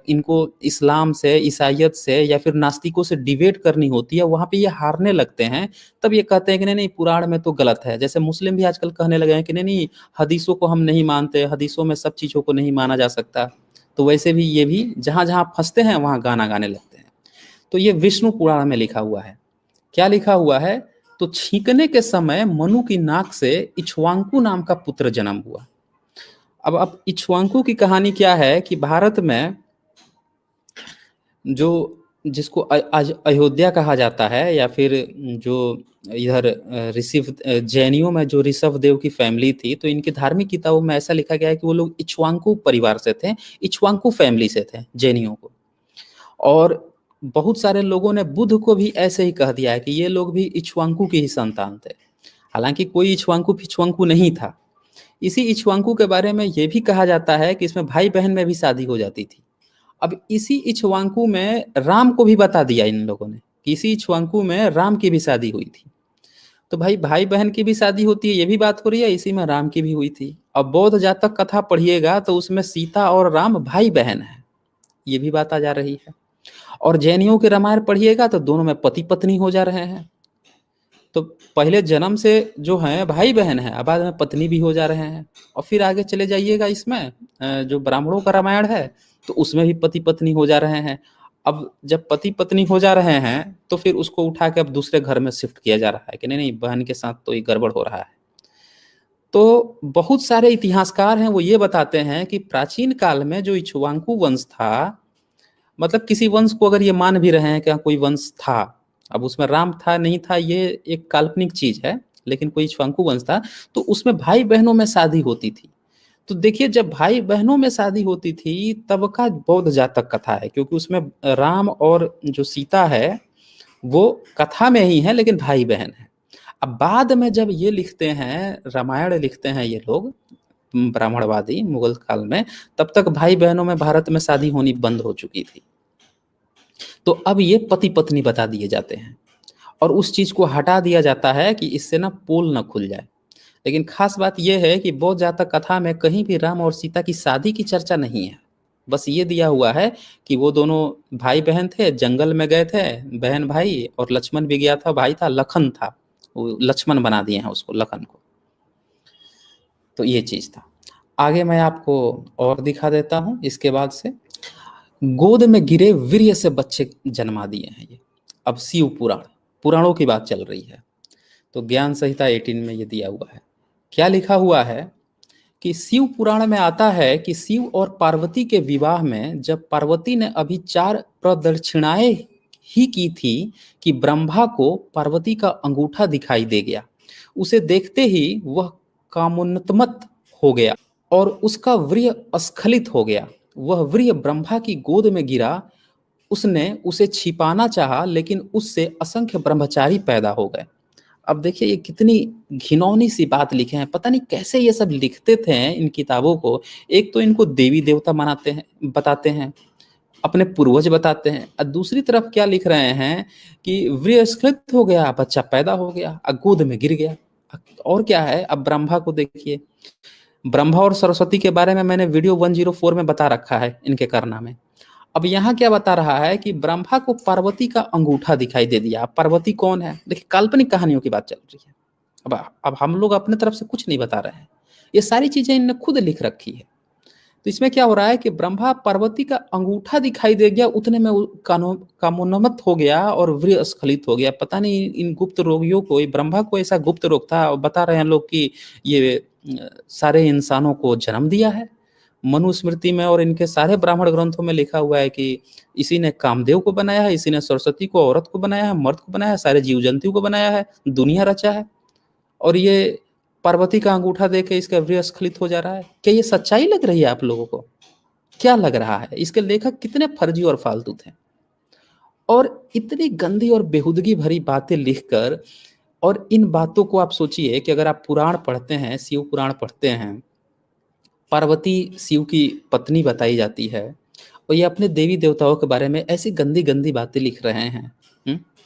इनको इस्लाम से, ईसाइयत से या फिर नास्तिकों से डिबेट करनी होती है, वहाँ पे ये हारने लगते हैं। तब ये कहते हैं कि नहीं नहीं पुराण में तो गलत है। जैसे मुस्लिम भी आजकल कहने लगे हैं कि नहीं नहीं हदीसों को हम नहीं मानते, हदीसों में सब चीज़ों को नहीं माना जा सकता। तो वैसे भी ये भी जहाँ जहाँ फंसते हैं वहाँ गाना गाने लगते हैं। तो ये विष्णु पुराण में लिखा हुआ है। क्या लिखा हुआ है? तो छींकने के समय मनु की नाक से इक्ष्वाकु नाम का पुत्र जन्म हुआ। अब इक्ष्वाकु की कहानी क्या है कि भारत में जो जिसको आज अयोध्या कहा जाता है, या फिर जो इधर ऋषभ जैनियों में जो ऋषभ देव की फैमिली थी, तो इनकी धार्मिक किताबों में ऐसा लिखा गया है कि वो लोग इक्ष्वाकु परिवार से थे, इक्ष्वाकु फैमिली से थे जैनियों को। और बहुत सारे लोगों ने बुद्ध को भी ऐसे ही कह दिया है कि ये लोग भी इक्ष्वाकु के ही संतान थे, हालांकि कोई इक्ष्वाकु पिछवाकु नहीं था। इसी इक्ष्वाकु के बारे में ये भी कहा जाता है कि इसमें भाई बहन में भी शादी हो जाती थी। अब इसी इक्ष्वाकु में राम को भी बता दिया इन लोगों ने कि इसी इक्ष्वाकु में राम की भी शादी हुई थी। तो भाई भाई बहन की भी शादी होती है, ये भी बात हो रही है, इसी में राम की भी हुई थी। अब बौद्ध जातक कथा पढ़िएगा तो उसमें सीता और राम भाई बहन है, ये भी बात आ जा रही है। और जैनियों के रामायण पढ़िएगा तो दोनों में पति पत्नी हो जा रहे हैं। तो पहले जन्म से जो है भाई बहन है, अब बाद में पत्नी भी हो जा रहे हैं। और फिर आगे चले जाइएगा इसमें जो ब्राह्मणों का रामायण है तो उसमें भी पति पत्नी हो जा रहे हैं। अब जब पति पत्नी हो जा रहे हैं तो फिर उसको उठा के अब दूसरे घर में शिफ्ट किया जा रहा है कि नहीं नहीं बहन के साथ तो ये गड़बड़ हो रहा है। तो बहुत सारे इतिहासकार हैं वो ये बताते हैं कि प्राचीन काल में जो इक्ष्वाकु वंश था, मतलब किसी वंश को अगर ये मान भी रहे हैं कि कोई वंश था, अब उसमें राम था नहीं था ये एक काल्पनिक चीज है, लेकिन कोई इक्ष्वाकु वंश था, तो उसमें भाई बहनों में शादी होती थी। तो देखिए जब भाई बहनों में शादी होती थी तब का बौद्ध जातक कथा है, क्योंकि उसमें राम और जो सीता है वो कथा में ही है लेकिन भाई बहन है। अब बाद में जब ये लिखते हैं, रामायण लिखते हैं ये लोग ब्राह्मणवादी मुगल काल में, तब तक भाई बहनों में भारत में शादी होनी बंद हो चुकी थी। तो अब ये पति पत्नी बता दिए जाते हैं और उस चीज को हटा दिया जाता है कि इससे ना पोल ना खुल जाए। लेकिन खास बात यह है कि बौद्ध जातक कथा में कहीं भी राम और सीता की शादी की चर्चा नहीं है। बस ये दिया हुआ है कि वो दोनों भाई बहन थे, जंगल में गए थे बहन भाई, और लक्ष्मण भी गया था, भाई था लखन था, वो लक्ष्मण बना दिए हैं उसको, लखन को। तो ये चीज था। आगे मैं आपको और दिखा देता हूं। इसके बाद से गोद में गिरे वीर्य से बच्चे जन्मा दिए हैं ये। अब शिव पुराण, पुराणों की बात चल रही है, तो ज्ञान संहिता 18 में ये दिया हुआ है। क्या लिखा हुआ है कि शिव पुराण में आता है कि शिव और पार्वती के विवाह में जब पार्वती ने अभी 4 प्रदक्षिणाएं ही की थी कि ब्रह्मा को पार्वती का अंगूठा दिखाई दे गया। उसे देखते ही वह कामोन्मत्त हो गया और उसका वीर्य स्खलित हो गया। वह वीर्य ब्रह्मा की गोद में गिरा। उसने उसे छिपाना चाहा लेकिन उससे असंख्य ब्रह्मचारी पैदा हो गए। अब देखिए ये कितनी घिनौनी सी बात लिखे हैं, पता नहीं कैसे ये सब लिखते थे इन किताबों को। एक तो इनको देवी देवता मनाते हैं, बताते हैं, अपने पूर्वज बताते हैं, और दूसरी तरफ क्या लिख रहे हैं कि वीर्यस्खलित हो गया, बच्चा पैदा हो गया, गोद में गिर गया। और क्या है, अब ब्रह्मा को देखिए, ब्रह्मा और सरस्वती के बारे में मैंने वीडियो 104 में बता रखा है इनके करना में। अब यहाँ क्या बता रहा है कि ब्रह्मा को पार्वती का अंगूठा दिखाई दे दिया। अब पार्वती कौन है, देखिए काल्पनिक कहानियों की बात चल रही है। अब हम लोग अपने तरफ से कुछ नहीं बता रहे हैं, ये सारी चीजें इनने खुद लिख रखी है। तो इसमें क्या हो रहा है कि ब्रह्मा पार्वती का अंगूठा दिखाई दे गया, उतने में कामोन्मत्त हो गया और वीर्य स्खलित हो गया। पता नहीं इन गुप्त रोगियों को, ब्रह्मा को ऐसा गुप्त रोग था, और बता रहे हैं लोग कि ये सारे इंसानों को जन्म दिया है। मनुस्मृति में और इनके सारे ब्राह्मण ग्रंथों में लिखा हुआ है कि इसी ने कामदेव को बनाया है, इसी ने सरस्वती को औरत को बनाया है, मर्द को बनाया है, सारे जीव जंतु को बनाया है, दुनिया रचा है। और ये पार्वती का अंगूठा देख के इसका वीर्य स्खलित हो जा रहा है। क्या ये सच्चाई लग रही है आप लोगों को? क्या लग रहा है? इसके लेखक कितने फर्जी और फालतू थे, और इतनी गंदी और बेहुदगी भरी बातें लिखकर। और इन बातों को आप सोचिए कि अगर आप पुराण पढ़ते हैं, शिव पुराण पढ़ते हैं, पार्वती शिव की पत्नी बताई जाती है, और ये अपने देवी देवताओं के बारे में ऐसी गंदी गंदी बातें लिख रहे हैं।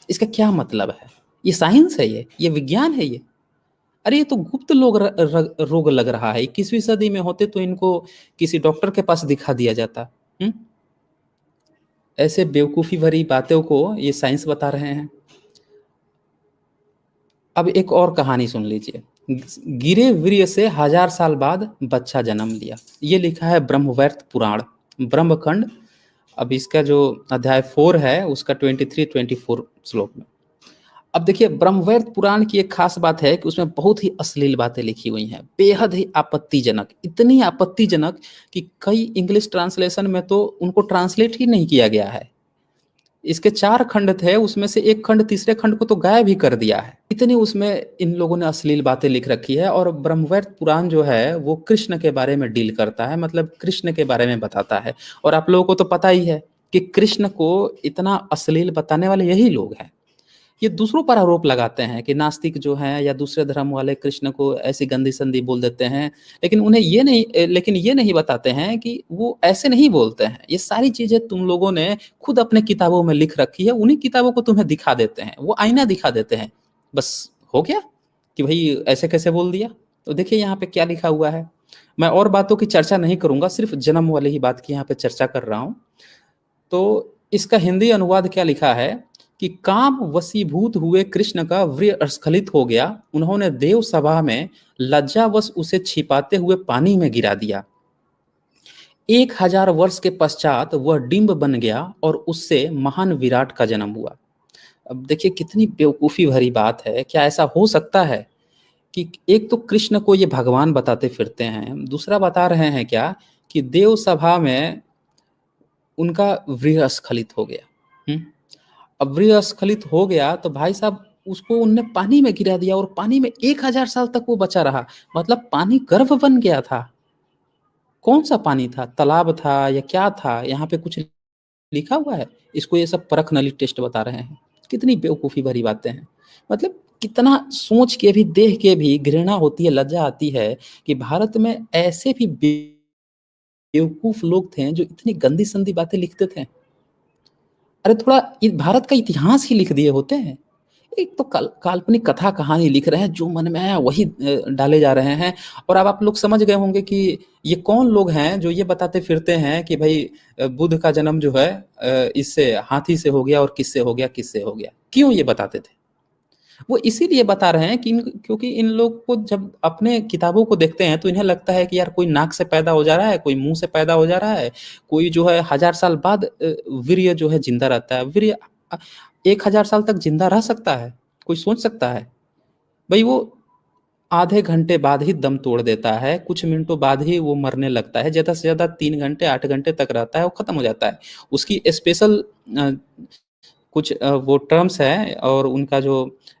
इसका क्या मतलब है? ये साइंस है, ये विज्ञान है ये? अरे ये तो गुप्त रोग लग रहा है। 21वीं सदी में होते तो इनको किसी डॉक्टर के पास दिखा दिया जाता। ऐसे बेवकूफ़ी भरी बातों को ये साइंस बता रहे हैं। अब एक और कहानी सुन लीजिए। गिरे वीर्य से 1000 साल बाद बच्चा जन्म लिया। ये लिखा है ब्रह्मवैवर्त पुराण, ब्रह्मखंड। अब इसका जो अध्याय 4 है उसका 23-24 श्लोक में। अब देखिए ब्रह्मवैवर्त पुराण की एक खास बात है कि उसमें बहुत ही अश्लील बातें लिखी हुई हैं, बेहद ही आपत्तिजनक, इतनी आपत्तिजनक कि कई इंग्लिश ट्रांसलेशन में तो उनको ट्रांसलेट ही नहीं किया गया है। इसके 4 खंड थे, उसमें से एक खंड, तीसरे खंड को तो गायब ही कर दिया है। इतनी उसमें इन लोगों ने अश्लील बातें लिख रखी है। और ब्रह्मवैवर्त पुराण जो है वो कृष्ण के बारे में डील करता है, मतलब कृष्ण के बारे में बताता है। और आप लोगों को तो पता ही है कि कृष्ण को इतना अश्लील बताने वाले यही लोग हैं। ये दूसरों पर आरोप लगाते हैं कि नास्तिक जो हैं या दूसरे धर्म वाले कृष्ण को ऐसी गंदी संदी बोल देते हैं, लेकिन ये नहीं बताते हैं कि वो ऐसे नहीं बोलते हैं। ये सारी चीजें तुम लोगों ने खुद अपने किताबों में लिख रखी है, उन्हीं किताबों को तुम्हें दिखा देते हैं, वो आईना दिखा देते हैं, बस हो गया कि भाई ऐसे कैसे बोल दिया। तो देखिए यहाँ पे क्या लिखा हुआ है, मैं और बातों की चर्चा नहीं करूँगा, सिर्फ़ जन्म वाली ही बात की यहाँ पे चर्चा कर रहा हूँ। तो इसका हिंदी अनुवाद क्या लिखा है कि काम वशीभूत हुए कृष्ण का वीर्य स्खलित हो गया, उन्होंने देव सभा में लज्जावश उसे छिपाते हुए पानी में गिरा दिया। 1000 वर्ष के पश्चात वह डिंब बन गया और उससे महान विराट का जन्म हुआ। अब देखिए कितनी बेवकूफ़ी भरी बात है, क्या ऐसा हो सकता है कि एक तो कृष्ण को ये भगवान बताते फिरते हैं, दूसरा बता रहे हैं क्या कि देव सभा में उनका वीर्य स्खलित हो गया। अब वीर्य स्खलित हो गया तो भाई साहब उसको उनने पानी में गिरा दिया और पानी में 1000 साल तक वो बचा रहा, मतलब पानी गर्भ बन गया था। कौन सा पानी था, तालाब था या क्या था, यहाँ पे कुछ लिखा हुआ है? इसको ये सब परख नली टेस्ट बता रहे हैं। कितनी बेवकूफ़ी भरी बातें हैं। मतलब कितना सोच के भी, देख के भी घृणा होती है, लज्जा आती है कि भारत में ऐसे भी बेवकूफ़ लोग थे जो इतनी गंदी-संदी बातें लिखते थे। अरे थोड़ा भारत का इतिहास ही लिख दिए होते हैं। एक तो काल्पनिक कथा कहानी लिख रहे हैं, जो मन में आया वही डाले जा रहे हैं। और अब आप लोग समझ गए होंगे कि ये कौन लोग हैं जो ये बताते फिरते हैं कि भाई बुद्ध का जन्म जो है इससे हाथी से हो गया और किससे हो गया, किससे हो गया। क्यों ये बताते थे? वो इसीलिए बता रहे हैं कि क्योंकि इन लोग को जब अपने किताबों को देखते हैं तो इन्हें लगता है कि यार कोई नाक से पैदा हो जा रहा है, कोई मुंह से पैदा हो जा रहा है, कोई जो है 1000 साल बाद वीर्य जो है जिंदा रहता है। वीर्य 1000 साल तक जिंदा रह सकता है? कोई सोच सकता है? भाई वो आधे घंटे बाद ही दम तोड़ देता है, कुछ मिनटों बाद ही वो मरने लगता है, ज़्यादा से ज़्यादा 3 घंटे 8 घंटे तक रहता है, वो खत्म हो जाता है। उसकी स्पेशल कुछ वो टर्म्स हैं और उनका जो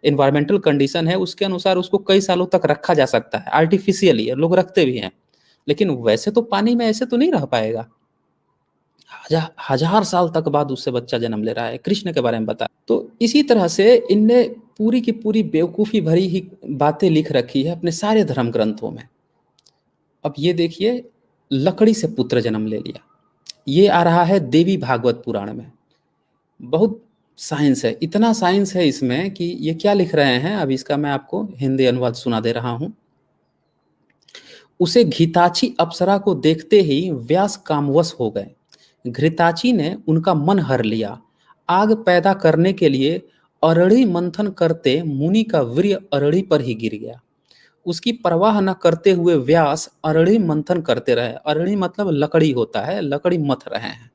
एनवायरमेंटल कंडीशन है उसके अनुसार उसको कई सालों तक रखा जा सकता है आर्टिफिशियली, लोग रखते भी हैं। लेकिन वैसे तो पानी में ऐसे तो नहीं रह पाएगा। हजार साल तक बाद उससे बच्चा जन्म ले रहा है, कृष्ण के बारे में बता। तो इसी तरह से इनने पूरी की पूरी बेवकूफ़ी भरी ही बातें लिख रखी है अपने सारे धर्म ग्रंथों में। अब ये देखिए, लकड़ी से पुत्र जन्म ले लिया, ये आ रहा है देवी भागवत पुराण में। बहुत साइंस है, इतना साइंस है इसमें कि ये क्या लिख रहे हैं, अब इसका मैं आपको हिंदी अनुवाद सुना दे रहा हूँ। उसे घिताची अप्सरा को देखते ही व्यास कामवश हो गए। घृताची ने उनका मन हर लिया। आग पैदा करने के लिए अरड़ी मंथन करते मुनि का वीर्य अरड़ी पर ही गिर गया। उसकी परवाह न करते हुए व्यास अरड़ी मंथन करते रहे। अरड़ी मतलब लकड़ी होता है, लकड़ी मथ रहे हैं,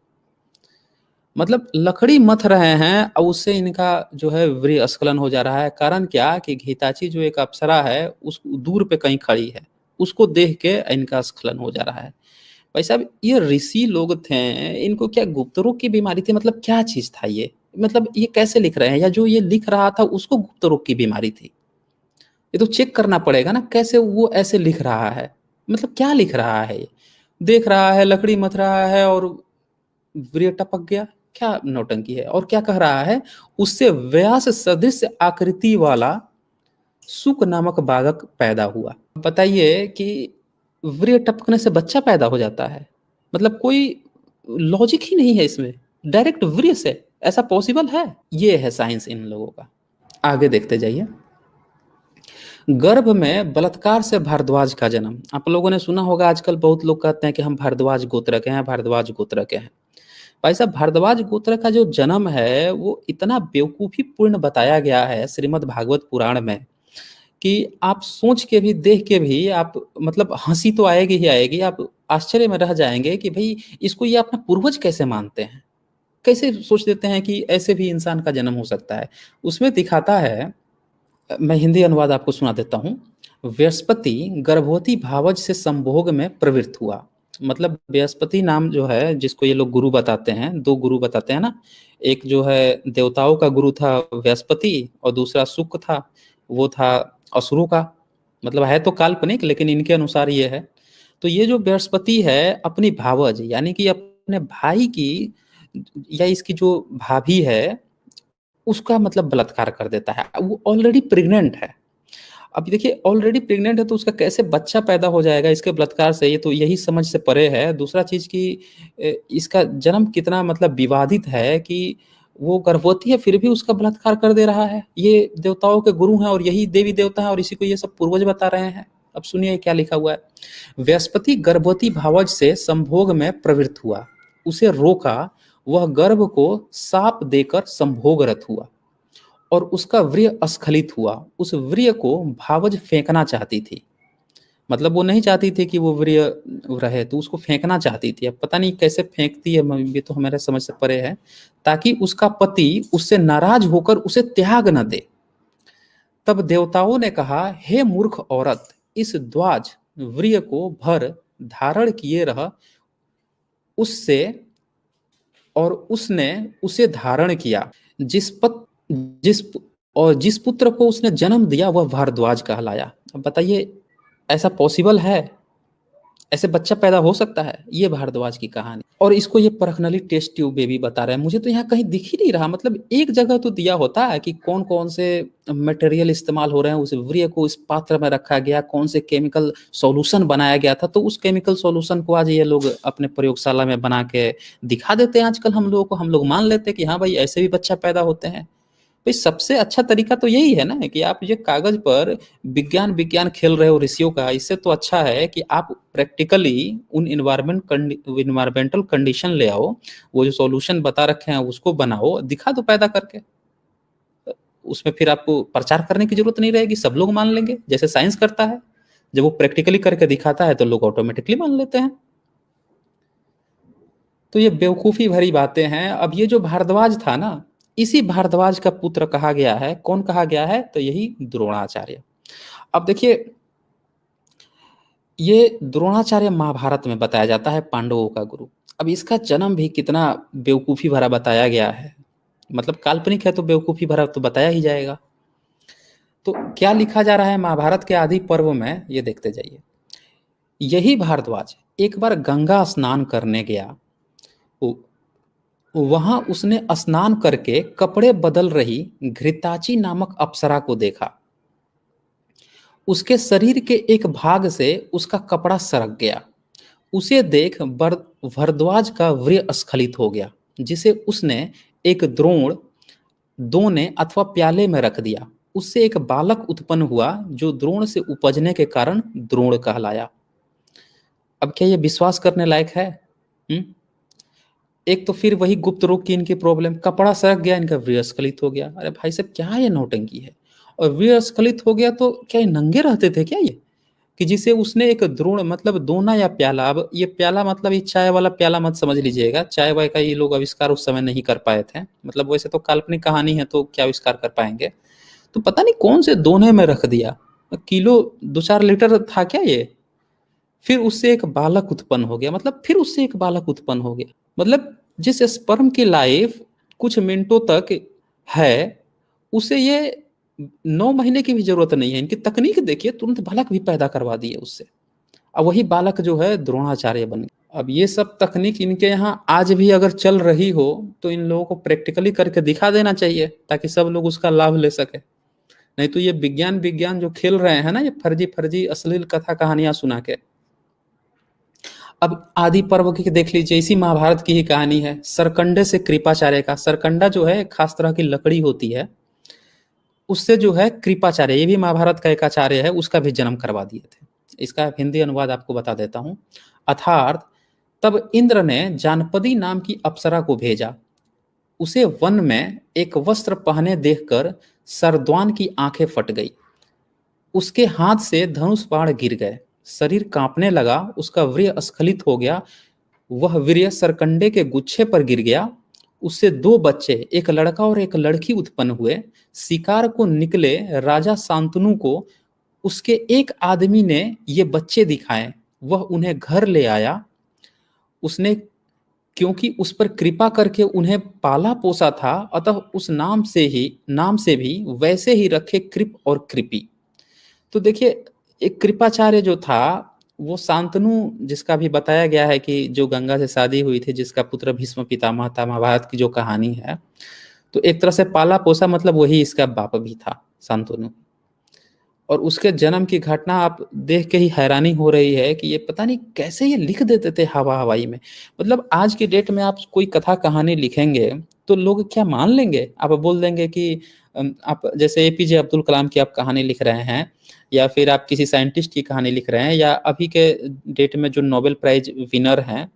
मतलब लकड़ी मथ रहे हैं और उससे इनका जो है वीर्य स्खलन हो जा रहा है। कारण क्या कि घिताची जो एक अप्सरा है उस दूर पे कहीं खड़ी है, उसको देख के इनका स्खलन हो जा रहा है। भाई साहब ये ऋषि लोग थे, इनको क्या गुप्त रोग की बीमारी थी? मतलब क्या चीज था ये? मतलब ये कैसे लिख रहे हैं, या जो ये लिख रहा था उसको गुप्त रोग की बीमारी थी? ये तो चेक करना पड़ेगा ना, कैसे वो ऐसे लिख रहा है, मतलब क्या लिख रहा है ये? देख रहा है लकड़ी मथ रहा है और वीर्य टपक गया, क्या नौटंकी है? और क्या कह रहा है, उससे व्यास सदृश आकृति वाला सुक नामक बालक पैदा हुआ। बताइए कि वीर्य टपकने से बच्चा पैदा हो जाता है, मतलब कोई लॉजिक ही नहीं है इसमें। डायरेक्ट वीर्य से ऐसा पॉसिबल है? ये है साइंस इन लोगों का। आगे देखते जाइए। गर्भ में बलात्कार से भारद्वाज का जन्म। आप लोगों ने सुना होगा, आजकल बहुत लोग कहते हैं कि हम भारद्वाज गोत्र के हैं, भारद्वाज गोत्र के हैं। भाई साहब भारद्वाज गोत्र का जो जन्म है वो इतना बेवकूफ़ी पूर्ण बताया गया है श्रीमद् भागवत पुराण में कि आप सोच के भी, देख के भी आप, मतलब हंसी तो आएगी ही आएगी, आप आश्चर्य में रह जाएंगे कि भाई इसको ये अपना पूर्वज कैसे मानते हैं, कैसे सोच देते हैं कि ऐसे भी इंसान का जन्म हो सकता है। उसमें दिखाता है, मैं हिंदी अनुवाद आपको सुना देता हूँ। बृहस्पति गर्भवती भावज से संभोग में प्रवृत्त हुआ। मतलब बृहस्पति नाम जो है, जिसको ये लोग गुरु बताते हैं, दो गुरु बताते हैं ना, एक जो है देवताओं का गुरु था बृहस्पति और दूसरा शुक्र था, वो था असुरों का। मतलब है तो काल्पनिक, लेकिन इनके अनुसार ये है। तो ये जो बृहस्पति है अपनी भावज यानी कि अपने भाई की या इसकी जो भाभी है उसका मतलब बलात्कार कर देता है। वो ऑलरेडी प्रेग्नेंट है। अब देखिए ऑलरेडी प्रेग्नेंट है तो उसका कैसे बच्चा पैदा हो जाएगा इसके बलात्कार से, ये तो यही समझ से परे है। दूसरा चीज़ कि इसका जन्म कितना मतलब विवादित है कि वो गर्भवती है फिर भी उसका बलात्कार कर दे रहा है। ये देवताओं के गुरु हैं और यही देवी देवता हैं और इसी को ये सब पूर्वज बता रहे हैं। अब सुनिए क्या लिखा हुआ है। बृहस्पति गर्भवती भावज से संभोग में प्रवृत्त हुआ, उसे रोका, वह गर्भ को साप देकर संभोगरत हुआ और उसका व्रीय स्खलित हुआ। उस व्रीय को भावज फेंकना चाहती थी, मतलब वो नहीं चाहती थी कि वो व्रीय रहे, तो उसको फेंकना चाहती थी। अब पता नहीं कैसे फेंकती है, ये तो हमारे समझ से परे है, ताकि उसका पति उससे नाराज होकर उसे त्याग न दे। तब देवताओं ने कहा, हे मूर्ख औरत, इस द्वाज व्रीय को भर धारण किए रह। उससे और उसने उसे धारण किया। जिस और जिस पुत्र को उसने जन्म दिया वह भारद्वाज कहलाया। अब बताइए, ऐसा पॉसिबल है? ऐसे बच्चा पैदा हो सकता है? ये भारद्वाज की कहानी। और इसको ये पर्सनली टेस्ट ट्यूब बेबी बता रहा है। मुझे तो यहाँ कहीं दिख ही नहीं रहा, मतलब एक जगह तो दिया होता है कि कौन कौन से मटेरियल इस्तेमाल हो रहे हैं, उस व्रीय को इस पात्र में रखा गया, कौन से केमिकल सॉल्यूशन बनाया गया था, तो उस केमिकल सॉल्यूशन को आज ये लोग अपने प्रयोगशाला में बना के दिखा देते हैं। आजकल हम लोगों को, हम लोग मान लेते हैं कि हाँ भाई ऐसे भी बच्चा पैदा होते हैं। भाई सबसे अच्छा तरीका तो यही है ना कि आप ये कागज पर विज्ञान विज्ञान खेल रहे हो ऋषियों का, इससे तो अच्छा है कि आप प्रैक्टिकली उन इन्वायरमेंटल कंडीशन ले आओ, वो जो सॉल्यूशन बता रखे हैं उसको बनाओ, दिखा दो पैदा करके। उसमें फिर आपको प्रचार करने की जरूरत नहीं रहेगी, सब लोग मान लेंगे जैसे साइंस करता है। जब वो प्रैक्टिकली करके दिखाता है तो लोग ऑटोमेटिकली मान लेते हैं। तो ये बेवकूफी भरी बातें हैं। अब ये जो भारद्वाज था ना, इसी भारद्वाज का पुत्र कहा गया है। कौन कहा गया है? तो यही द्रोणाचार्य। अब देखिए, ये द्रोणाचार्य महाभारत में बताया जाता है पांडवों का गुरु। अब इसका जन्म भी कितना बेवकूफी भरा बताया गया है, मतलब काल्पनिक है तो बेवकूफी भरा तो बताया ही जाएगा। तो क्या लिखा जा रहा है महाभारत के आदि पर्व में, ये देखते जाइए। यही भारद्वाज एक बार गंगा स्नान करने गया। वहां उसने स्नान करके कपड़े बदल रही घृताची नामक अप्सरा को देखा। उसके शरीर के एक भाग से उसका कपड़ा सरक गया। उसे देख भरद्वाज का वीर्य स्खलित हो गया, जिसे उसने एक द्रोण, दोने अथवा प्याले में रख दिया। उससे एक बालक उत्पन्न हुआ जो द्रोण से उपजने के कारण द्रोण कहलाया। अब क्या ये विश्वास करने लायक है? एक तो फिर वही गुप्त रोग की इनकी प्रॉब्लम, कपड़ा सरक गया, इनका वीर्य स्खलित हो गया। अरे भाई साहब, क्या ये नौटंकी है? और वीर्य स्खलित हो गया तो क्या ये नंगे रहते थे क्या ये? कि जिसे उसने एक द्रोण, मतलब दोना या प्याला, अब ये प्याला मतलब ये चाय वाला प्याला मत समझ लीजिएगा, चाय वाय का ये लोग आविष्कार उस समय नहीं कर पाए थे, मतलब वैसे तो काल्पनिक कहानी है तो क्या आविष्कार कर पाएंगे। तो पता नहीं कौन से दोने में रख दिया, किलो 2-4 लीटर था क्या ये? फिर उससे एक बालक उत्पन्न हो गया, मतलब फिर उससे एक बालक उत्पन्न हो गया। मतलब जिस स्पर्म की लाइफ कुछ मिनटों तक है, उसे ये 9 महीने की भी जरूरत नहीं है। इनकी तकनीक देखिए, तुरंत बालक भी पैदा करवा दिए उससे। अब वही बालक जो है द्रोणाचार्य बन गया। अब ये सब तकनीक इनके यहाँ आज भी अगर चल रही हो तो इन लोगों को प्रैक्टिकली करके दिखा देना चाहिए, ताकि सब लोग उसका लाभ ले सके। नहीं तो ये विज्ञान विज्ञान जो खेल रहे हैं ना, ये फर्जी फर्जी अश्लील कथा कहानियां सुना के। अब आदि पर्व की देख लीजिए, इसी महाभारत की ही कहानी है, सरकंडे से कृपाचार्य का। सरकंडा जो है खास तरह की लकड़ी होती है, उससे जो है कृपाचार्य, ये भी महाभारत का एक आचार्य है, उसका भी जन्म करवा दिए थे। इसका हिंदी अनुवाद आपको बता देता हूँ। अर्थात तब इंद्र ने जानपदी नाम की अप्सरा को भेजा। उसे वन में एक वस्त्र पहने देखकर सरद्वान की आंखें फट गई। उसके हाथ से धनुष बाण गिर गए, शरीर कांपने लगा, उसका वीर्य स्खलित हो गया। वह वीर्य सरकंडे के गुच्छे पर गिर गया। उससे 2 बच्चे, एक लड़का और एक लड़की उत्पन्न हुए। शिकार को निकले राजा शांतनु को उसके एक आदमी ने ये बच्चे दिखाए। वह उन्हें घर ले आया। उसने, क्योंकि उस पर कृपा करके उन्हें पाला पोसा था, अतः उस नाम से भी वैसे ही रखे कृप और कृपी। तो देखिए, एक कृपाचार्य जो था, वो शांतनु जिसका भी बताया गया है कि जो गंगा से शादी हुई थी, जिसका पुत्र भीष्म पितामह था, महाभारत की जो कहानी है, तो एक तरह से पाला पोसा, मतलब वही इसका बाप भी था, शांतनु। और उसके जन्म की घटना आप देख के ही हैरानी हो रही है कि ये पता नहीं कैसे ये लिख देते थे हवा हवाई में। मतलब आज की डेट में आप कोई कथा कहानी लिखेंगे तो लोग क्या मान लेंगे? आप बोल देंगे कि आप जैसे एपीजे अब्दुल कलाम की आप कहानी लिख रहे हैं, या फिर आप किसी साइंटिस्ट की कहानी लिख रहे हैं, या अभी के डेट में जो नोबेल प्राइज विनर हैं,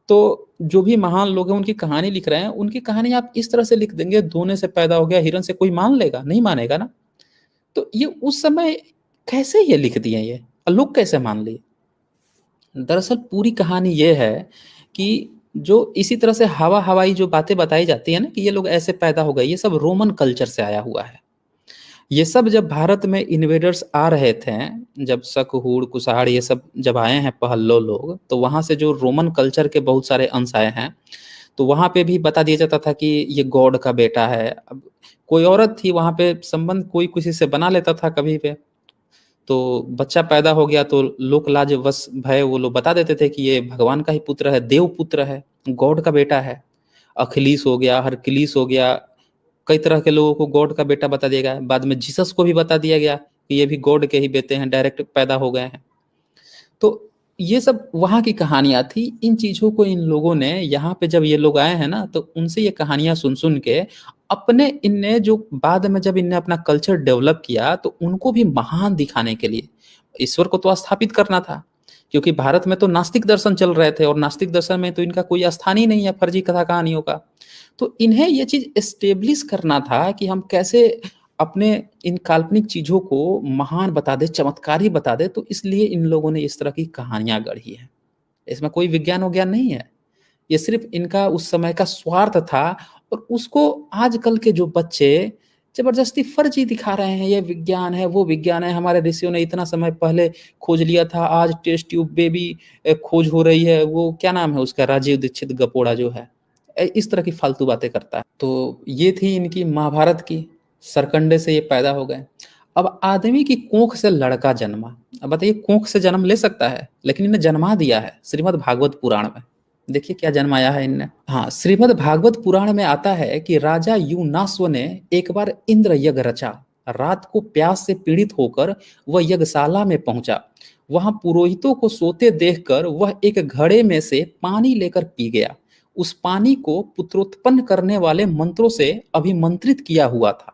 तो जो भी महान लोग हैं उनकी कहानी लिख रहे हैं, उनकी कहानी आप इस तरह से लिख देंगे, दोने से पैदा हो गया हिरन से, कोई मान लेगा? नहीं मानेगा ना। तो ये उस समय कैसे ये लिख दिए ये, और लोग कैसे मान लिए? दरअसल पूरी कहानी ये है कि जो इसी तरह से हवा हवाई जो बातें बताई जाती है ना कि ये लोग ऐसे पैदा हो गए, ये सब रोमन कल्चर से आया हुआ है। ये सब जब भारत में इन्वेडर्स आ रहे थे, जब शक हुड़ कुषाण ये सब जब आए हैं पहल्लो लोग, तो वहां से जो रोमन कल्चर के बहुत सारे अंश आए हैं, तो वहां पे भी बता दिया जाता था कि ये गॉड का बेटा है। अब कोई औरत थी वहां पे, संबंध कोई किसी से बना लेता था कभी पे, तो बच्चा पैदा हो गया तो लोक लाज वश भय वो लोग बता देते थे कि ये भगवान का ही पुत्र है, देव पुत्र है, गॉड का बेटा है। अखिलीस हो गया, हरकिलीस हो गया, कई तरह के लोगों को गॉड का बेटा बता दिया गया। बाद में जीसस को भी बता दिया गया कि ये भी गॉड के ही बेटे हैं, डायरेक्ट पैदा हो गए हैं। तो ये सब वहाँ की कहानियां थी। इन चीजों को इन लोगों ने यहाँ पे जब ये लोग आए हैं ना, तो उनसे ये कहानियां सुन सुन के अपने इनने जो बाद में जब इनने अपना कल्चर डेवलप किया, तो उनको भी महान दिखाने के लिए ईश्वर को तो स्थापित करना था, क्योंकि भारत में तो नास्तिक दर्शन चल रहे थे, और नास्तिक दर्शन में तो इनका कोई स्थान ही नहीं है फर्जी कथा कहानियों का। तो इन्हें ये चीज एस्टेब्लिश करना था कि हम कैसे अपने इन काल्पनिक चीजों को महान बता दे, चमत्कारी बता दे। तो इसलिए इन लोगों ने इस तरह की कहानियां गढ़ी है। इसमें कोई विज्ञान विज्ञान नहीं है, ये सिर्फ इनका उस समय का स्वार्थ था। और उसको आजकल के जो बच्चे जबरदस्ती फर्जी दिखा रहे हैं, ये विज्ञान है, वो विज्ञान है, हमारे ऋषियों ने इतना समय पहले खोज लिया था, आज टेस्ट ट्यूब बेबी खोज हो रही है, वो क्या नाम है उसका, राजीव दीक्षित गपोड़ा जो है, इस तरह की फालतू बातें करता है। तो ये थी इनकी महाभारत की, सरकंडे से ये पैदा हो गए। अब आदमी की कोख से लड़का जन्मा। अब बताइए, कोख से जन्म ले सकता है, लेकिन इन्हें जन्मा दिया है श्रीमद् भागवत पुराण में। देखिए क्या जन्माया है इनने। हाँ, श्रीमद् भागवत पुराण में आता है कि राजा यूनास्व ने एक बार इंद्र यज्ञ रचा। रात को प्यास से पीड़ित होकर वह यज्ञशाला में पहुंचा। वहां पुरोहितों को सोते देखकर वह एक घड़े में से पानी लेकर पी गया। उस पानी को पुत्रोत्पन्न करने वाले मंत्रों से अभिमंत्रित किया हुआ था।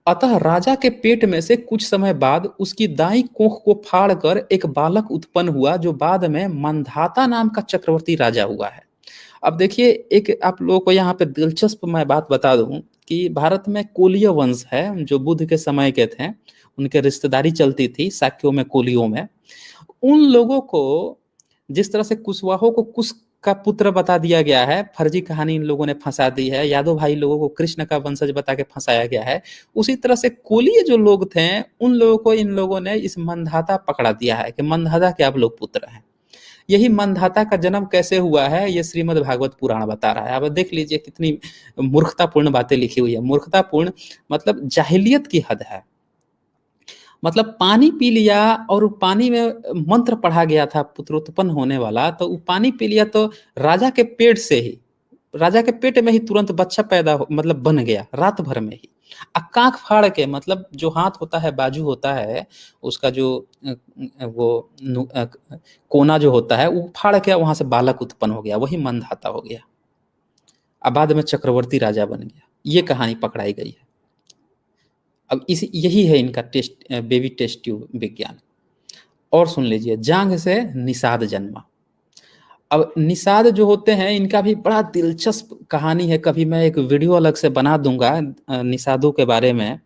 अतः राजा के पेट में से कुछ समय बाद उसकी दाई कोख को फाड़कर एक बालक उत्पन्न हुआ, जो बाद में मंधाता नाम का चक्रवर्ती राजा हुआ है। अब देखिए, एक आप लोगों को यहाँ पे दिलचस्प मैं बात बता दूं कि भारत में कोलीय वंश है, जो बुद्ध के समय के थे, उनके रिश्तेदारी चलती थी शाक्यों में, कोलियों में। उन लोगों को जिस तरह से कुशवाहों को कुश का पुत्र बता दिया गया है, फर्जी कहानी इन लोगों ने फंसा दी है, यादव भाई लोगों को कृष्ण का वंशज बता के फंसाया गया है, उसी तरह से कोलीय जो लोग थे उन लोगों को इन लोगों ने इस मंधाता पकड़ा दिया है कि मंधाता के आप लोग पुत्र हैं। यही मंधाता का जन्म कैसे हुआ है, ये श्रीमद् भागवत पुराण बता रहा है। अब देख लीजिए कितनी मूर्खतापूर्ण बातें लिखी हुई है। मूर्खतापूर्ण मतलब जाहिलियत की हद है। मतलब पानी पी लिया, और पानी में मंत्र पढ़ा गया था पुत्रोत्पन्न होने वाला, तो वो पानी पी लिया तो राजा के पेट से ही, राजा के पेट में ही तुरंत बच्चा पैदा हो, मतलब बन गया रात भर में ही। कांख फाड़ के, मतलब जो हाथ होता है, बाजू होता है उसका, जो वो कोना जो होता है, वो फाड़ के वहां से बालक उत्पन्न हो गया, वही मंधाता हो गया। अब बाद में चक्रवर्ती राजा बन गया। ये कहानी पकड़ाई गई है। अब इस यही है इनका टेस्ट, बेबी टेस्ट ट्यूब विज्ञान। और सुन लीजिए, जांघ से निषाद जन्मा। अब निषाद जो होते हैं, इनका भी बड़ा दिलचस्प कहानी है। कभी मैं एक वीडियो अलग से बना दूंगा निषादों के बारे में।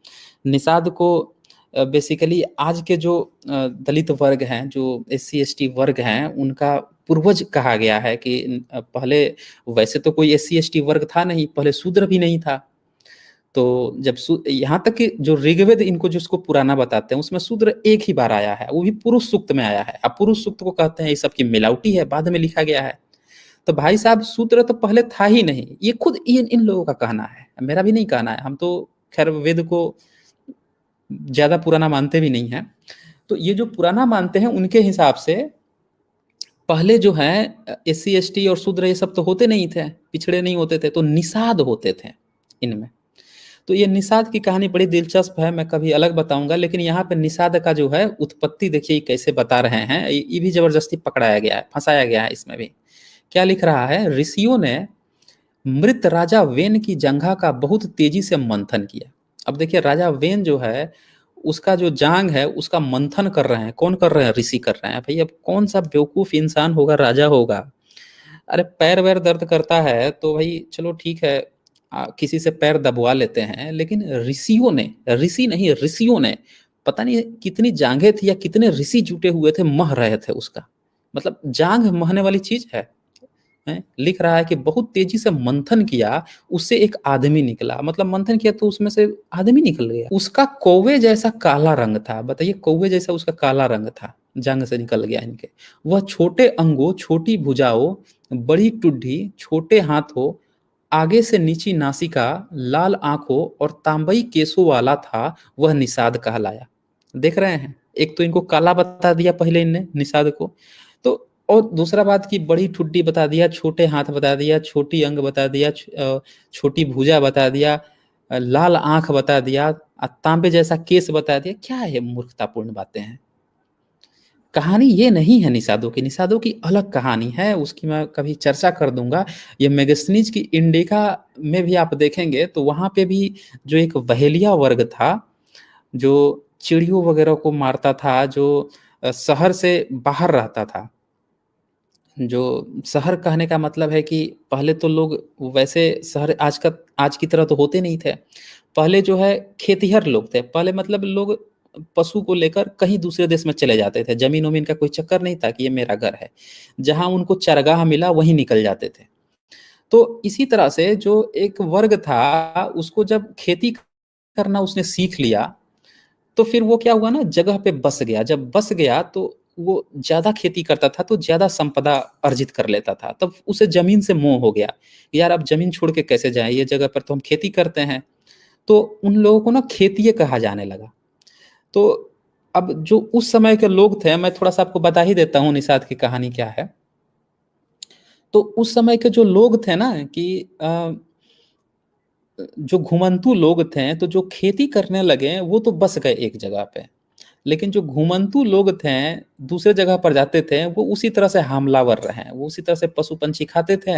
निषाद को बेसिकली आज के जो दलित वर्ग हैं, जो SC ST वर्ग हैं, उनका पूर्वज कहा गया है कि पहले वैसे तो कोई SC ST वर्ग था नहीं, पहले शूद्र भी नहीं था। तो जब यहाँ तक कि जो ऋग्वेद इनको जिसको पुराना बताते हैं, उसमें शूद्र एक ही बार आया है, वो भी पुरुष सूक्त में आया है। अब पुरुष सूक्त को कहते हैं ये सब की मिलावटी है, बाद में लिखा गया है। तो भाई साहब, शूद्र तो पहले था ही नहीं। ये खुद इन लोगों का कहना है, मेरा भी नहीं कहना है। हम तो खैर वेद को ज्यादा पुराना मानते भी नहीं है। तो ये जो पुराना मानते हैं, उनके हिसाब से पहले जो है SC ST और शूद्र ये सब तो होते नहीं थे, पिछड़े नहीं होते थे, तो निषाद होते थे इनमें। तो ये निषाद की कहानी बड़ी दिलचस्प है, मैं कभी अलग बताऊंगा। लेकिन यहाँ पे निषाद का जो है उत्पत्ति देखिए कैसे बता रहे हैं। ये भी जबरदस्ती पकड़ाया गया है, फंसाया गया है इसमें भी। क्या लिख रहा है, ऋषियों ने मृत राजा वेन की जंघा का बहुत तेजी से मंथन किया। अब देखिए राजा वेन जो है उसका जो जांग है उसका मंथन कर रहे हैं। कौन कर रहे हैं? ऋषि कर रहे हैं। भाई अब कौन सा बेवकूफ इंसान होगा, राजा होगा? अरे पैर वैर दर्द करता है तो भाई चलो ठीक है, किसी से पैर दबवा लेते हैं, लेकिन ऋषियों ने, ऋषि नहीं ऋषियों ने, पता नहीं कितनी जांघें थी या कितने ऋषि जुटे हुए थे, मह रहे थे उसका। मतलब जांघ महने वाली चीज है? लिख रहा है कि बहुत तेजी से मंथन किया, उससे एक आदमी निकला। मतलब मंथन किया तो उसमें से आदमी निकल गया। उसका कौवे जैसा काला रंग था। बताइए, कौवे जैसा उसका काला रंग था, जांग से निकल गया इनके। वह छोटे अंगों, छोटी भुजाओं, बड़ी टुड्डी, छोटे हाथों, आगे से नीची नासिका, लाल आंखों और तांबई केसों वाला था। वह निषाद कहलाया। देख रहे हैं, एक तो इनको काला बता दिया पहले इनने निषाद को, तो और दूसरा बात की बड़ी ठुड्डी बता दिया, छोटे हाथ बता दिया, छोटी अंग बता दिया, छोटी भुजा बता दिया, लाल आंख बता दिया, तांबे जैसा केस बता दिया। क्या है मूर्खतापूर्ण बातें हैं। कहानी ये नहीं है निषादों की, निषादों की अलग कहानी है, उसकी मैं कभी चर्चा कर दूंगा। ये मेगास्थनीज की इंडिका में भी आप देखेंगे तो वहां पे भी जो एक बहेलिया वर्ग था, जो चिड़ियों वगैरह को मारता था, जो शहर से बाहर रहता था। जो शहर कहने का मतलब है कि पहले तो लोग वैसे शहर आज की तरह तो होते नहीं थे। पहले जो है खेतिहर लोग थे। पहले मतलब लोग पशु को लेकर कहीं दूसरे देश में चले जाते थे। जमीन वमीन का कोई चक्कर नहीं था कि ये मेरा घर है। जहां उनको चरगाह मिला वहीं निकल जाते थे। तो इसी तरह से जो एक वर्ग था उसको जब खेती करना उसने सीख लिया, तो फिर वो क्या हुआ ना, जगह पे बस गया। जब बस गया तो वो ज्यादा खेती करता था तो ज्यादा संपदा अर्जित कर लेता था। तब उसे जमीन से मोह हो गया, यार अब जमीन छोड़ के कैसे जाए, ये जगह पर तो हम खेती करते हैं। तो उन लोगों को ना खेतिये कहा जाने लगा। तो अब जो उस समय के लोग थे, मैं थोड़ा सा आपको बता ही देता हूँ निषाद की कहानी क्या है। तो उस समय के जो लोग थे ना कि जो घुमंतू लोग थे, तो जो खेती करने लगे वो तो बस गए एक जगह पे। लेकिन जो घुमंतू लोग थे, दूसरे जगह पर जाते थे, वो उसी तरह से हमलावर रहे। वो उसी तरह से पशु पंछी खाते थे,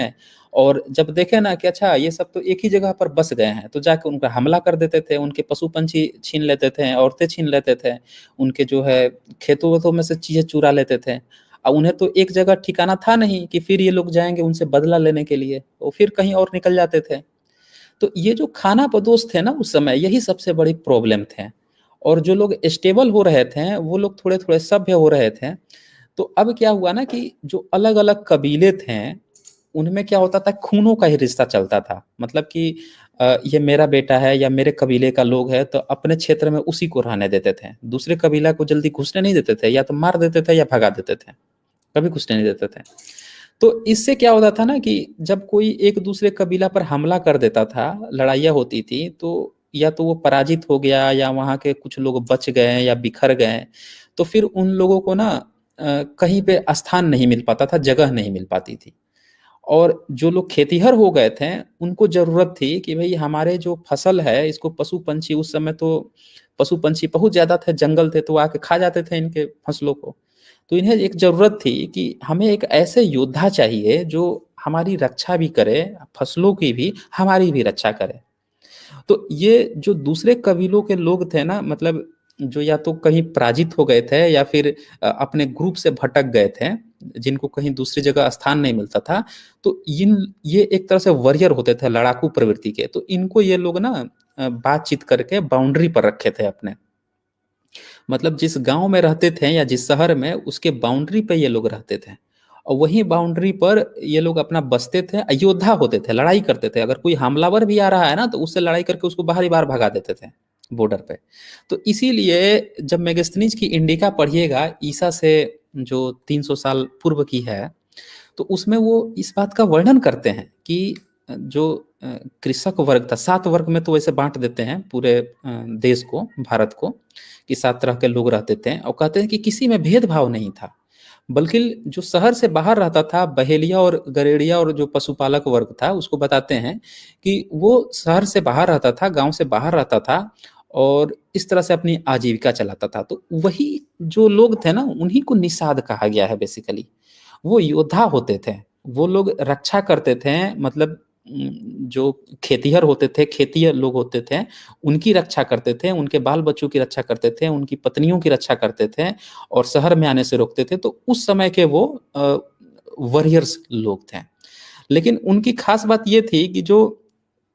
और जब देखे ना कि अच्छा ये सब तो एक ही जगह पर बस गए हैं, तो जाके उनका हमला कर देते थे। उनके पशु पंछी छीन लेते थे, औरतें छीन लेते थे, उनके जो है खेतों वेतों में से चीजें चुरा लेते थे। अब उन्हें तो एक जगह ठिकाना था नहीं कि फिर ये लोग जाएंगे उनसे बदला लेने के लिए, वो फिर कहीं और निकल जाते थे। तो ये जो खाना बदोश थे ना उस समय, यही सबसे बड़ी प्रॉब्लम थे। और जो लोग स्टेबल हो रहे थे वो लोग थोड़े थोड़े सभ्य हो रहे थे। तो अब क्या हुआ ना कि जो अलग अलग कबीले थे उनमें क्या होता था, खूनों का ही रिश्ता चलता था। मतलब कि ये मेरा बेटा है या मेरे कबीले का लोग है, तो अपने क्षेत्र में उसी को रहने देते थे। दूसरे कबीला को जल्दी घुसने नहीं देते थे, या तो मार देते थे या भगा देते थे, कभी घुसने नहीं देते थे। तो इससे क्या होता था ना कि जब कोई एक दूसरे कबीला पर हमला कर देता था, लड़ाइयाँ होती थी, तो या तो वो पराजित हो गया या वहाँ के कुछ लोग बच गए या बिखर गए, तो फिर उन लोगों को ना कहीं पे स्थान नहीं मिल पाता था, जगह नहीं मिल पाती थी। और जो लोग खेतीहर हो गए थे उनको जरूरत थी कि भाई हमारे जो फसल है इसको पशु पंछी, उस समय तो पशु पंछी बहुत ज्यादा थे, जंगल थे, तो आके खा जाते थे इनके फसलों को। तो इन्हें एक जरूरत थी कि हमें एक ऐसे योद्धा चाहिए जो हमारी रक्षा भी करे, फसलों की भी हमारी भी रक्षा करे। तो ये जो दूसरे कबीलों के लोग थे ना, मतलब जो या तो कहीं पराजित हो गए थे या फिर अपने ग्रुप से भटक गए थे, जिनको कहीं दूसरी जगह स्थान नहीं मिलता था, तो इन ये एक तरह से वॉरियर होते थे, लड़ाकू प्रवृत्ति के। तो इनको ये लोग ना बातचीत करके बाउंड्री पर रखे थे अपने। मतलब जिस गांव में रहते थे या जिस शहर में, उसके बाउंड्री पे ये लोग रहते थे, और वही बाउंड्री पर ये लोग अपना बसते थे, योद्धा होते थे, लड़ाई करते थे। अगर कोई हमलावर भी आ रहा है ना तो उससे लड़ाई करके उसको बाहर ही बाहर भगा देते थे बॉर्डर पे। तो इसीलिए जब मेगास्थनीज की इंडिका पढ़िएगा, ईसा से जो 300 साल पूर्व की है, तो उसमें वो इस बात का वर्णन करते हैं कि जो कृषक वर्ग था, 7 वर्ग में तो वैसे बांट देते हैं पूरे देश को, भारत को, कि 7 तरह के लोग रहते थे, और कहते हैं कि किसी में भेदभाव नहीं था। बल्कि जो शहर से बाहर रहता था, बहेलिया और गरेड़िया और जो पशुपालक वर्ग था, उसको बताते हैं कि वो शहर से बाहर रहता था, गांव से बाहर रहता था, और इस तरह से अपनी आजीविका चलाता था। तो वही जो लोग थे ना, उन्हीं को निषाद कहा गया है बेसिकली। वो योद्धा होते थे, वो लोग रक्षा करते थे। मतलब जो खेतिहर होते थे, खेती लोग होते थे, उनकी रक्षा करते थे, उनके बाल बच्चों की रक्षा करते थे, उनकी पत्नियों की रक्षा करते थे और शहर में आने से रोकते थे। तो उस समय के वो वॉरियर्स लोग थे। लेकिन उनकी खास बात ये थी कि जो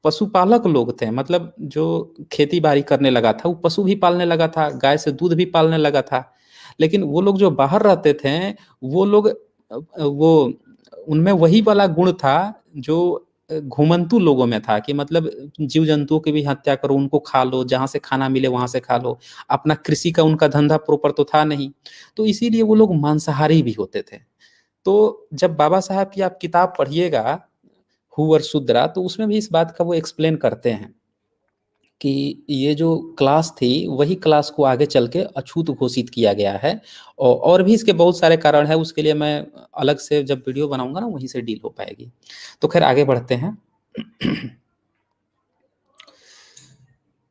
पशुपालक लोग थे, मतलब जो खेती बाड़ी करने लगा था, वो पशु भी पालने लगा था, गाय से दूध भी पालने लगा था। लेकिन वो लोग जो बाहर रहते थे, वो लोग वो उनमें वही वाला गुण था जो घुमंतु लोगों में था, कि मतलब जीव जंतुओं की भी हत्या करो, उनको खा लो, जहां से खाना मिले वहां से खा लो। अपना कृषि का उनका धंधा प्रॉपर तो था नहीं, तो इसीलिए वो लोग मांसाहारी भी होते थे। तो जब बाबा साहब की आप किताब पढ़िएगा, हुवर शुद्रा, तो उसमें भी इस बात का वो एक्सप्लेन करते हैं कि ये जो क्लास थी वही क्लास को आगे चल के अछूत घोषित किया गया है। और भी इसके बहुत सारे कारण है, उसके लिए मैं अलग से जब वीडियो बनाऊंगा ना वहीं से डील हो पाएगी। तो खैर आगे बढ़ते हैं।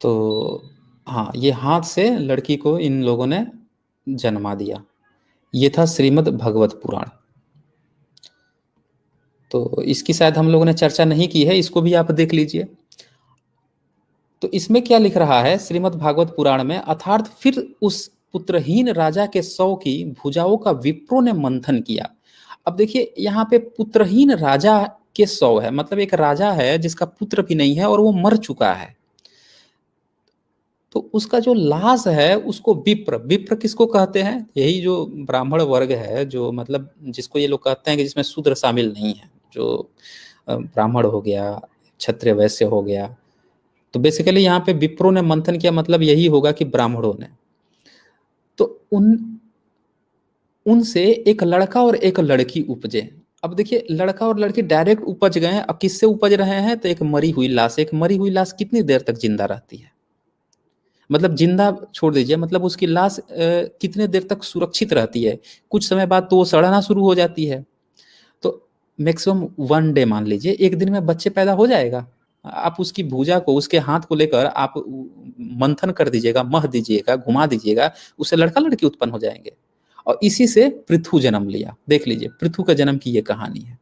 तो हाँ, ये हाथ से लड़की को इन लोगों ने जन्मा दिया। ये था श्रीमद् भगवत पुराण। तो इसकी शायद हम लोगों ने चर्चा नहीं की है, इसको भी आप देख लीजिए। तो इसमें क्या लिख रहा है श्रीमद् भागवत पुराण में, अर्थात फिर उस पुत्रहीन राजा के शव की भुजाओं का विप्रों ने मंथन किया। अब देखिए यहाँ पे पुत्रहीन राजा के शव है, मतलब एक राजा है जिसका पुत्र भी नहीं है और वो मर चुका है। तो उसका जो लाश है उसको विप्र, विप्र किसको कहते हैं? यही जो ब्राह्मण वर्ग है, जो मतलब जिसको ये लोग कहते हैं कि जिसमें शूद्र शामिल नहीं है, जो ब्राह्मण हो गया, क्षत्रिय वैश्य हो गया। तो बेसिकली यहाँ पे विप्रो ने मंथन किया, मतलब यही होगा कि ब्राह्मणों ने। तो उनसे एक लड़का और एक लड़की उपजे। अब देखिए लड़का और लड़की डायरेक्ट उपज गए हैं। अब किससे उपज रहे हैं? तो एक मरी हुई लाश। एक मरी हुई लाश कितनी देर तक जिंदा रहती है? मतलब जिंदा छोड़ दीजिए, मतलब उसकी लाश कितने देर तक सुरक्षित रहती है? कुछ समय बाद तो वो सड़ना शुरू हो जाती है। तो मैक्सिमम 1 डे मान लीजिए, एक दिन में बच्चे पैदा हो जाएगा। आप उसकी भुजा को, उसके हाथ को लेकर आप मंथन कर दीजिएगा, मह दीजिएगा, घुमा दीजिएगा, उससे लड़का लड़की उत्पन्न हो जाएंगे। और इसी से पृथु जन्म लिया। देख लीजिए पृथु का जन्म की ये कहानी है।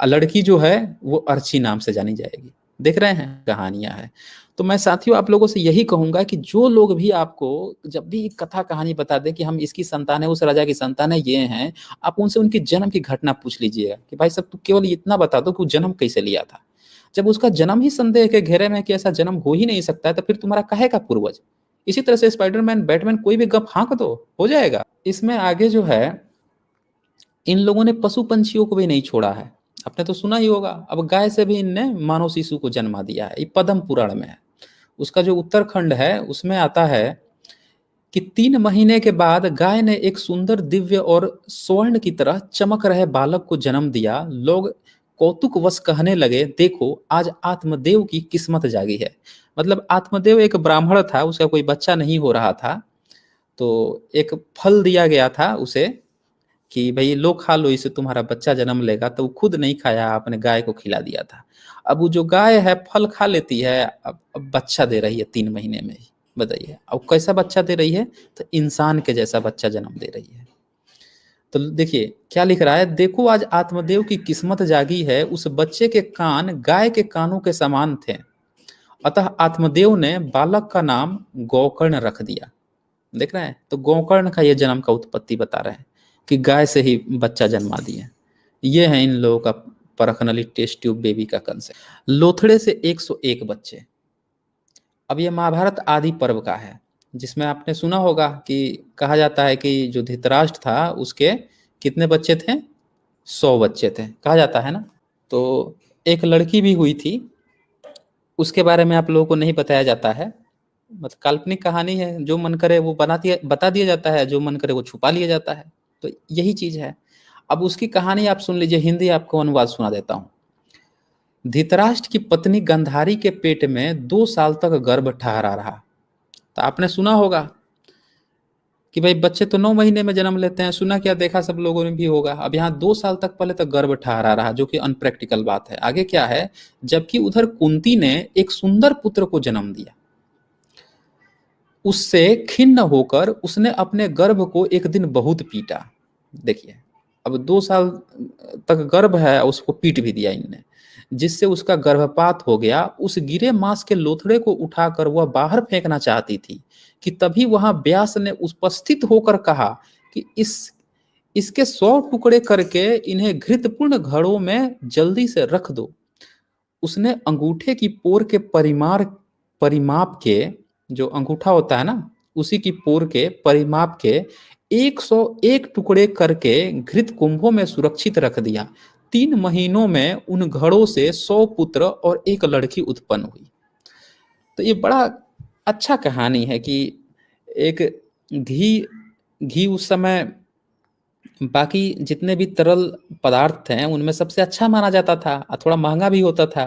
लड़की जो है वो अर्ची नाम से जानी जाएगी। देख रहे हैं कहानियां हैं। तो मैं साथियों आप लोगों से यही कहूंगा कि जो लोग भी आपको जब भी कथा कहानी बता दें कि हम इसकी संतान है, उस राजा की संतान है, ये हैं, आप उनसे उनकी जन्म की घटना पूछ लीजिएगा कि भाई साहब तू केवल इतना बता दो कि वो जन्म कैसे लिया था। जब उसका जन्म ही संदेह के घेरे में कि ऐसा जन्म हो ही नहीं सकता है, तो फिर तुम्हारा काहे का पूर्वज? इसी तरह से स्पाइडरमैन, बैटमैन, कोई भी गप हाँक दो, हो जाएगा। इसमें आगे जो है, इन लोगों ने पशु पंछियों को भी नहीं छोड़ा है। आपने तो सुना ही होगा, अब गाय से भी इनने मानव शिशु को जन्मा दिया है। ये पद्म पुराण में है। उसका जो उत्तरखंड है उसमें आता है कि 3 महीने के बाद गाय ने एक सुंदर दिव्य और स्वर्ण की तरह चमक रहे बालक को जन्म दिया। लोग कौतुकवश कहने लगे, देखो आज आत्मदेव की किस्मत जागी है। मतलब आत्मदेव एक ब्राह्मण था, उसका कोई बच्चा नहीं हो रहा था, तो एक फल दिया गया था उसे कि भाई लो खा लो, इसे तुम्हारा बच्चा जन्म लेगा। तो वो खुद नहीं खाया, आपने गाय को खिला दिया था। अब वो जो गाय है फल खा लेती है, अब बच्चा दे रही है 3 महीने में ही। बताइए अब कैसा बच्चा दे रही है? तो इंसान के जैसा बच्चा जन्म दे रही है। तो देखिए क्या लिख रहा है, देखो आज आत्मदेव की किस्मत जागी है। उस बच्चे के कान गाय के कानों के समान थे, अतः आत्मदेव ने बालक का नाम गोकर्ण रख दिया। देख रहे हैं, तो गोकर्ण का ये जन्म का उत्पत्ति बता रहे हैं कि गाय से ही बच्चा जन्मा दिए। ये है इन लोगों का परखनली टेस्ट ट्यूब बेबी का कंसेप्ट। लोथड़े से 101 बच्चे। अब ये महाभारत आदि पर्व का है, जिसमें आपने सुना होगा कि कहा जाता है कि जो धृतराष्ट्र था उसके कितने बच्चे थे? 100 बच्चे थे, कहा जाता है ना। तो एक लड़की भी हुई थी, उसके बारे में आप लोगों को नहीं बताया जाता है। मतलब काल्पनिक कहानी है, जो मन करे वो बता दिया जाता है, जो मन करे वो छुपा लिया जाता है। तो यही चीज है। अब उसकी कहानी आप सुन लीजिए, हिंदी आपको अनुवाद सुना देता हूँ। धृतराष्ट्र की पत्नी गंधारी के पेट में 2 साल तक गर्भ ठहरा रहा। तो आपने सुना होगा कि भाई बच्चे तो 9 महीने में जन्म लेते हैं, सुना क्या देखा सब लोगों ने भी होगा। अब यहाँ 2 साल तक पहले तक गर्भ ठहरा रहा, जो कि अनप्रैक्टिकल बात है। आगे क्या है, जबकि उधर कुंती ने एक सुंदर पुत्र को जन्म दिया। उससे खिन्न होकर उसने अपने गर्भ को एक दिन बहुत पीटा। देखिए अब 2 साल तक गर्भ है, उसको पीट भी दिया इनने। जिससे उसका गर्भपात हो गया, उस गिरे मांस के लोथड़े को उठाकर वह बाहर फेंकना चाहती थी कि तभी वहां व्यास ने उपस्थित होकर कहा कि इसके 100 टुकड़े करके इन्हें घृतपूर्ण घड़ों में जल्दी से रख दो। उसने अंगूठे की पोर के परिमाप के, जो अंगूठा होता है ना, उसी की पोर के परिमाप के 101 टुकड़े करके घृत कुंभों में सुरक्षित रख दिया। 3 महीनों में उन घड़ों से 100 पुत्र और एक लड़की उत्पन्न हुई। तो ये बड़ा अच्छा कहानी है कि एक घी घी उस समय बाकी जितने भी तरल पदार्थ हैं उनमें सबसे अच्छा माना जाता था और थोड़ा महंगा भी होता था।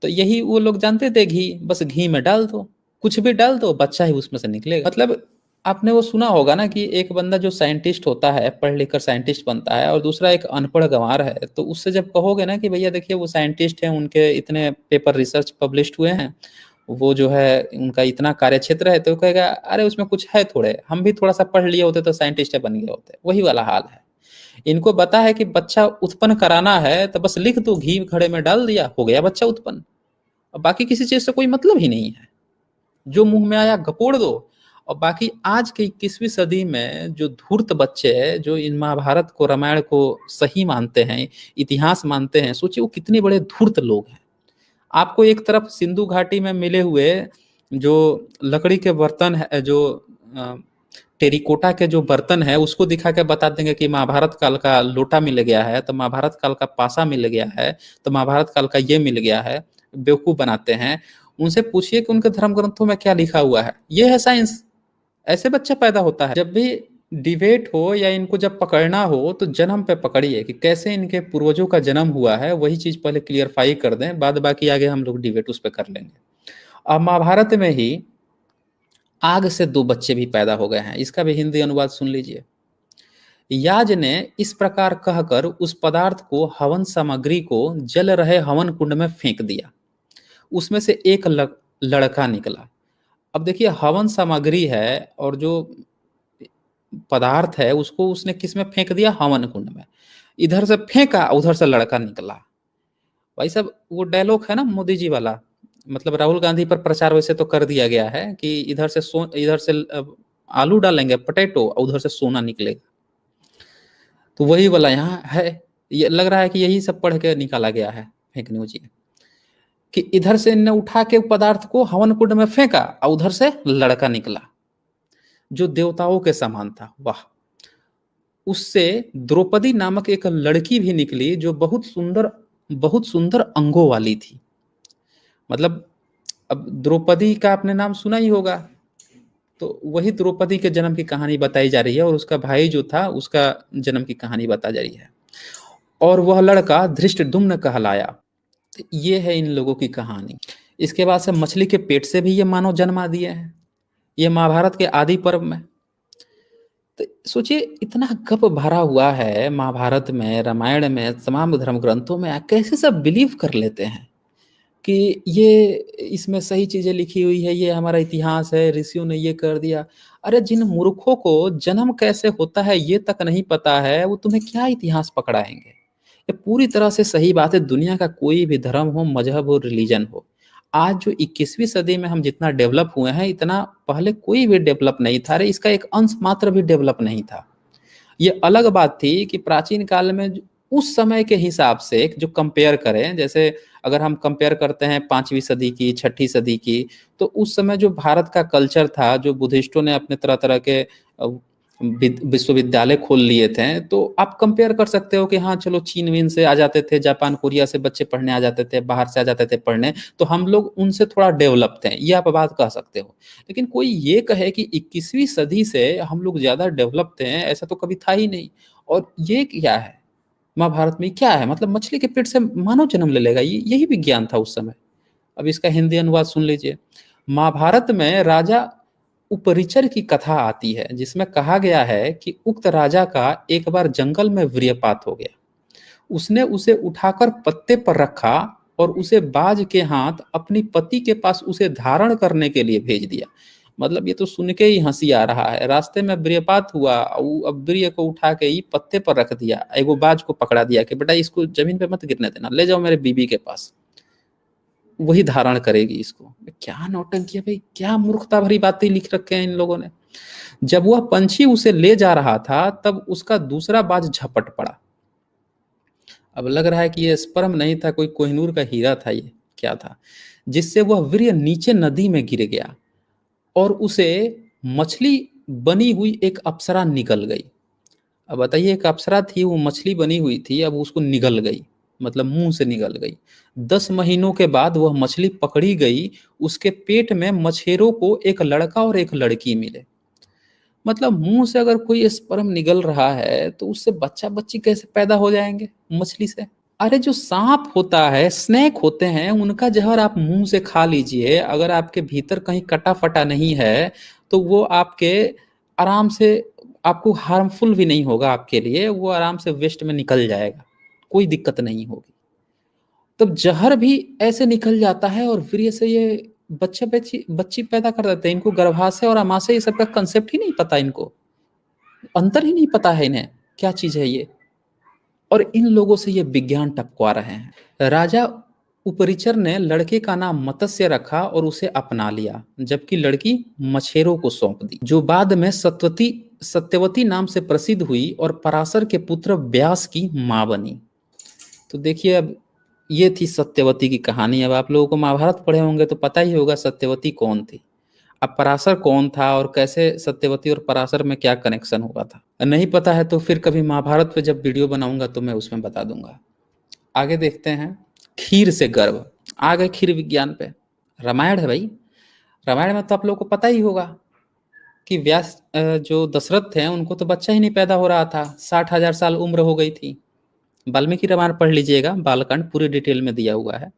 तो यही वो लोग जानते थे, घी बस घी में डाल दो, कुछ भी डाल दो, बच्चा ही उसमें से निकलेगा। मतलब आपने वो सुना होगा ना कि एक बंदा जो साइंटिस्ट होता है, पढ़ लिख कर साइंटिस्ट बनता है, और दूसरा एक अनपढ़ गंवार है, तो उससे जब कहोगे ना कि भैया देखिए वो साइंटिस्ट हैं, उनके इतने पेपर रिसर्च पब्लिश हुए हैं, वो जो है उनका इतना कार्य क्षेत्र है, तो कहेगा अरे उसमें कुछ है, थोड़े हम भी थोड़ा सा पढ़ लिए होते तो साइंटिस्ट बन गए होते। वही वाला हाल है। इनको पता है कि बच्चा उत्पन्न कराना है तो बस लिख दो, घी घड़े में डाल दिया, हो गया बच्चा उत्पन्न। और बाकी किसी चीज से कोई मतलब ही नहीं है, जो मुंह में आया घपोड़ दो। और बाकी आज के 21वीं सदी में जो धूर्त बच्चे हैं, जो इन महाभारत को रामायण को सही मानते हैं, इतिहास मानते हैं, सोचिए वो कितने बड़े धूर्त लोग हैं। आपको एक तरफ सिंधु घाटी में मिले हुए जो लकड़ी के बर्तन है, जो टेरिकोटा के जो बर्तन है, उसको दिखा के बता देंगे कि महाभारत काल का लोटा मिल गया है, तो महाभारत काल का पासा मिल गया है, तो महाभारत काल का ये मिल गया है। बेवकूफ बनाते हैं। उनसे पूछिए कि उनके धर्म ग्रंथों में क्या लिखा हुआ है। ये है साइंस। ऐसे बच्चा पैदा होता है। जब भी डिबेट हो या इनको जब पकड़ना हो तो जन्म पे पकड़िए कि कैसे इनके पूर्वजों का जन्म हुआ है, वही चीज पहले क्लियरफाई कर दें, बाद बाकी आगे हम लोग डिबेट उस पर कर लेंगे। अब महाभारत में ही आग से 2 बच्चे भी पैदा हो गए हैं, इसका भी हिंदी अनुवाद सुन लीजिए। याज ने इस प्रकार कहकर उस पदार्थ को, हवन सामग्री को, जल रहे हवन कुंड में फेंक दिया। उसमें से एक लड़का निकला। अब देखिए हवन सामग्री है और जो पदार्थ है उसको उसने किस में फेंक दिया? हवन कुंड में। इधर से फेंका, उधर से लड़का निकला। भाई साहब वो डायलॉग है ना मोदी जी वाला, मतलब राहुल गांधी पर प्रचार वैसे तो कर दिया गया है कि इधर से आलू डालेंगे पोटैटो, और उधर से सोना निकलेगा। तो वही वाला यहाँ है। ये लग रहा है कि यही सब पढ़ के निकाला गया है फेक न्यूज ये, कि इधर से ने उठा के पदार्थ को हवन कुंड में फेंका और उधर से लड़का निकला जो देवताओं के समान था। वाह! उससे द्रौपदी नामक एक लड़की भी निकली जो बहुत सुंदर अंगों वाली थी। मतलब अब द्रौपदी का आपने नाम सुना ही होगा, तो वही द्रौपदी के जन्म की कहानी बताई जा रही है, और उसका भाई जो था उसका जन्म की कहानी बताई जा रही है। और वह लड़का धृष्टद्युम्न कहलाया। तो ये है इन लोगों की कहानी। इसके बाद से मछली के पेट से भी ये मानव जन्मा दिए हैं, ये महाभारत के आदि पर्व में। तो सोचिए इतना गप भरा हुआ है महाभारत में, रामायण में, तमाम धर्म ग्रंथों में, कैसे सब बिलीव कर लेते हैं कि ये इसमें सही चीजें लिखी हुई है, ये हमारा इतिहास है, ऋषियों ने ये कर दिया। अरे जिन मूर्खों को जन्म कैसे होता है ये तक नहीं पता है, वो तुम्हें क्या इतिहास पकड़ाएंगे? ये पूरी तरह से सही बात है। दुनिया का कोई भी धर्म हो, मजहब हो, रिलीजन हो, आज जो 21वीं सदी में हम जितना डेवलप हुए हैं, इतना पहले कोई भी डेवलप नहीं था। अरे इसका एक अंश मात्र भी डेवलप नहीं था। ये अलग बात थी कि प्राचीन काल में उस समय के हिसाब से जो कंपेयर करें, जैसे अगर हम कंपेयर करते हैं 5वीं सदी की, 6ठी सदी की, तो उस समय जो भारत का कल्चर था, जो बुद्धिस्टों ने अपने तरह तरह के विश्वविद्यालय खोल लिए थे, तो आप कंपेयर कर सकते हो कि हाँ चलो चीन वीन से आ जाते थे, जापान कोरिया से बच्चे पढ़ने आ जाते थे, बाहर से आ जाते थे पढ़ने, तो हम लोग उनसे थोड़ा डेवलप थे, ये आप बात कह सकते हो। लेकिन कोई ये कहे कि 21वीं सदी से हम लोग ज्यादा डेवलप थे, ऐसा तो कभी था ही नहीं। और ये क्या है महाभारत में, क्या है? मतलब मछली के पेट से मानव जन्म ले लेगा, ये यही विज्ञान था उस समय। अब इसका हिंदी अनुवाद सुन लीजिए। महाभारत में राजा उपरिचर की कथा आती है, जिसमें कहा गया है कि उक्त राजा का एक बार जंगल में वीर्यपात हो गया। उसने उसे उठाकर पत्ते पर रखा और उसे बाज के हाथ अपनी पति के पास उसे धारण करने के लिए भेज दिया। मतलब ये तो सुन के ही हंसी आ रहा है। रास्ते में ब्रियपात हुआ, अब ब्रिय को उठा के ही पत्ते पर रख दिया, एगो बाज को पकड़ा दिया कि बेटा इसको जमीन पे मत गिरने देना, ले जाओ मेरे बीबी के पास, वही धारण करेगी इसको। क्या नौटंकी है भाई, क्या मूर्खता भरी बातें लिख रखे हैं इन लोगों ने। जब वह पंछी उसे ले जा रहा था तब उसका दूसरा बाज झपट पड़ा। अब लग रहा है कि ये स्पर्म नहीं था, कोई कोहिनूर का हीरा था, ये क्या था, जिससे वह वीर्य नीचे नदी में गिर गया और उसे मछली बनी हुई एक अप्सरा निगल गई। अब बताइए, एक अप्सरा थी, वो मछली बनी हुई थी, अब उसको निगल गई, मतलब मुंह से निगल गई। 10 महीनों के बाद वह मछली पकड़ी गई, उसके पेट में मछेरों को एक लड़का और एक लड़की मिले। मतलब मुंह से अगर कोई स्पर्म निगल रहा है तो उससे बच्चा बच्ची कैसे पैदा हो जाएंगे मछली से। अरे जो सांप होता है, स्नेक होते हैं, उनका जहर आप मुंह से खा लीजिए, अगर आपके भीतर कहीं कटा फटा नहीं है तो वो आपके आराम से, आपको हार्मफुल भी नहीं होगा आपके लिए, वो आराम से वेस्ट में निकल जाएगा, कोई दिक्कत नहीं होगी। तब जहर भी ऐसे निकल जाता है और फिर ये से ये बच्चे बच्ची बच्ची पैदा कर देते हैं। इनको गर्भाशय और अमाशय ये सब का कंसेप्ट ही नहीं पता, इनको अंतर ही नहीं पता है इन्हें क्या चीज है ये। और इन लोगों से ये विज्ञान टपकवा रहे हैं। राजा उपरिचर ने लड़के का नाम मत्स्य रखा और उसे अपना लिया, जबकि लड़की मछेरों को सौंप दी, जो बाद में सत्यवती नाम से प्रसिद्ध हुई और पराशर के पुत्र व्यास की मां बनी। तो देखिए, अब ये थी सत्यवती की कहानी। अब आप लोगों को महाभारत पढ़े होंगे तो पता ही होगा सत्यवती कौन थी। अब पराशर कौन था और कैसे सत्यवती और पराशर में क्या कनेक्शन हुआ था, नहीं पता है तो फिर कभी महाभारत पे जब वीडियो बनाऊंगा तो मैं उसमें बता दूंगा। आगे देखते हैं। खीर से गर्भ, आ गए खीर विज्ञान पे। रामायण है भाई। रामायण में तो आप लोगों को पता ही होगा कि व्यास जो दशरथ थे उनको तो बच्चा ही नहीं पैदा हो रहा था, 60,000 साल उम्र हो गई थी। वाल्मीकि रामायण पढ़ लीजिएगा, बालकांड पूरी डिटेल में दिया हुआ है।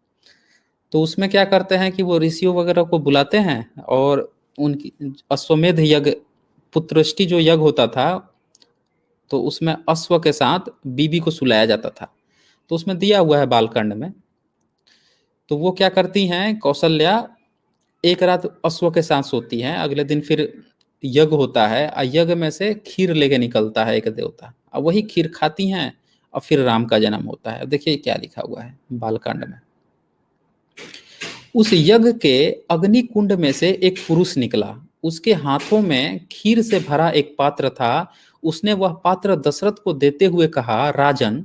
तो उसमें क्या करते हैं कि वो ऋषियों वगैरह को बुलाते हैं और उनकी अश्वमेध यज्ञ, पुत्रष्टि जो यज्ञ होता था, तो उसमें अश्व के साथ बीबी को सुलाया जाता था। तो उसमें दिया हुआ है बालकांड में। तो वो क्या करती हैं, कौशल्या एक रात अश्व के साथ सोती हैं, अगले दिन फिर यज्ञ होता है, यज्ञ में से खीर लेके निकलता है एक देवता, अब वही खीर खाती हैं और फिर राम का जन्म होता है। देखिए क्या लिखा हुआ है बालकांड में। उस यज्ञ के अग्नि कुंड में से एक पुरुष निकला, उसके हाथों में खीर से भरा एक पात्र था। उसने वह पात्र दशरथ को देते हुए कहा, राजन,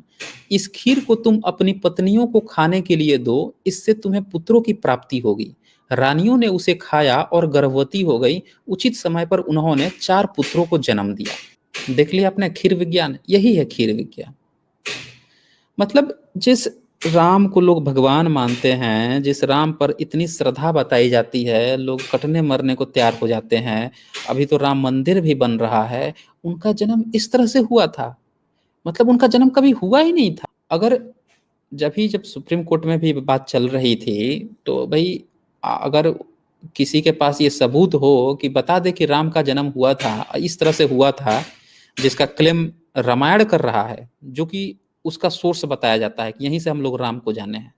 इस खीर को तुम अपनी पत्नियों को खाने के लिए दो, इससे तुम्हें पुत्रों की प्राप्ति होगी। रानियों ने उसे खाया और गर्भवती हो गई। उचित समय पर उन्होंने 4 पुत्रों को जन्म दिया। देख लिया आपने खीर विज्ञान, यही है खीर विज्ञान। मतलब जिस राम को लोग भगवान मानते हैं, जिस राम पर इतनी श्रद्धा बताई जाती है, लोग कटने मरने को तैयार हो जाते हैं, अभी तो राम मंदिर भी बन रहा है, उनका जन्म इस तरह से हुआ था। मतलब उनका जन्म कभी हुआ ही नहीं था। अगर जब सुप्रीम कोर्ट में भी बात चल रही थी तो भाई, अगर किसी के पास ये सबूत हो कि बता दे कि राम का जन्म हुआ था, इस तरह से हुआ था, जिसका क्लेम रामायण कर रहा है, जो कि उसका सोर्स बताया जाता है कि यहीं से हम लोग राम को जाने हैं,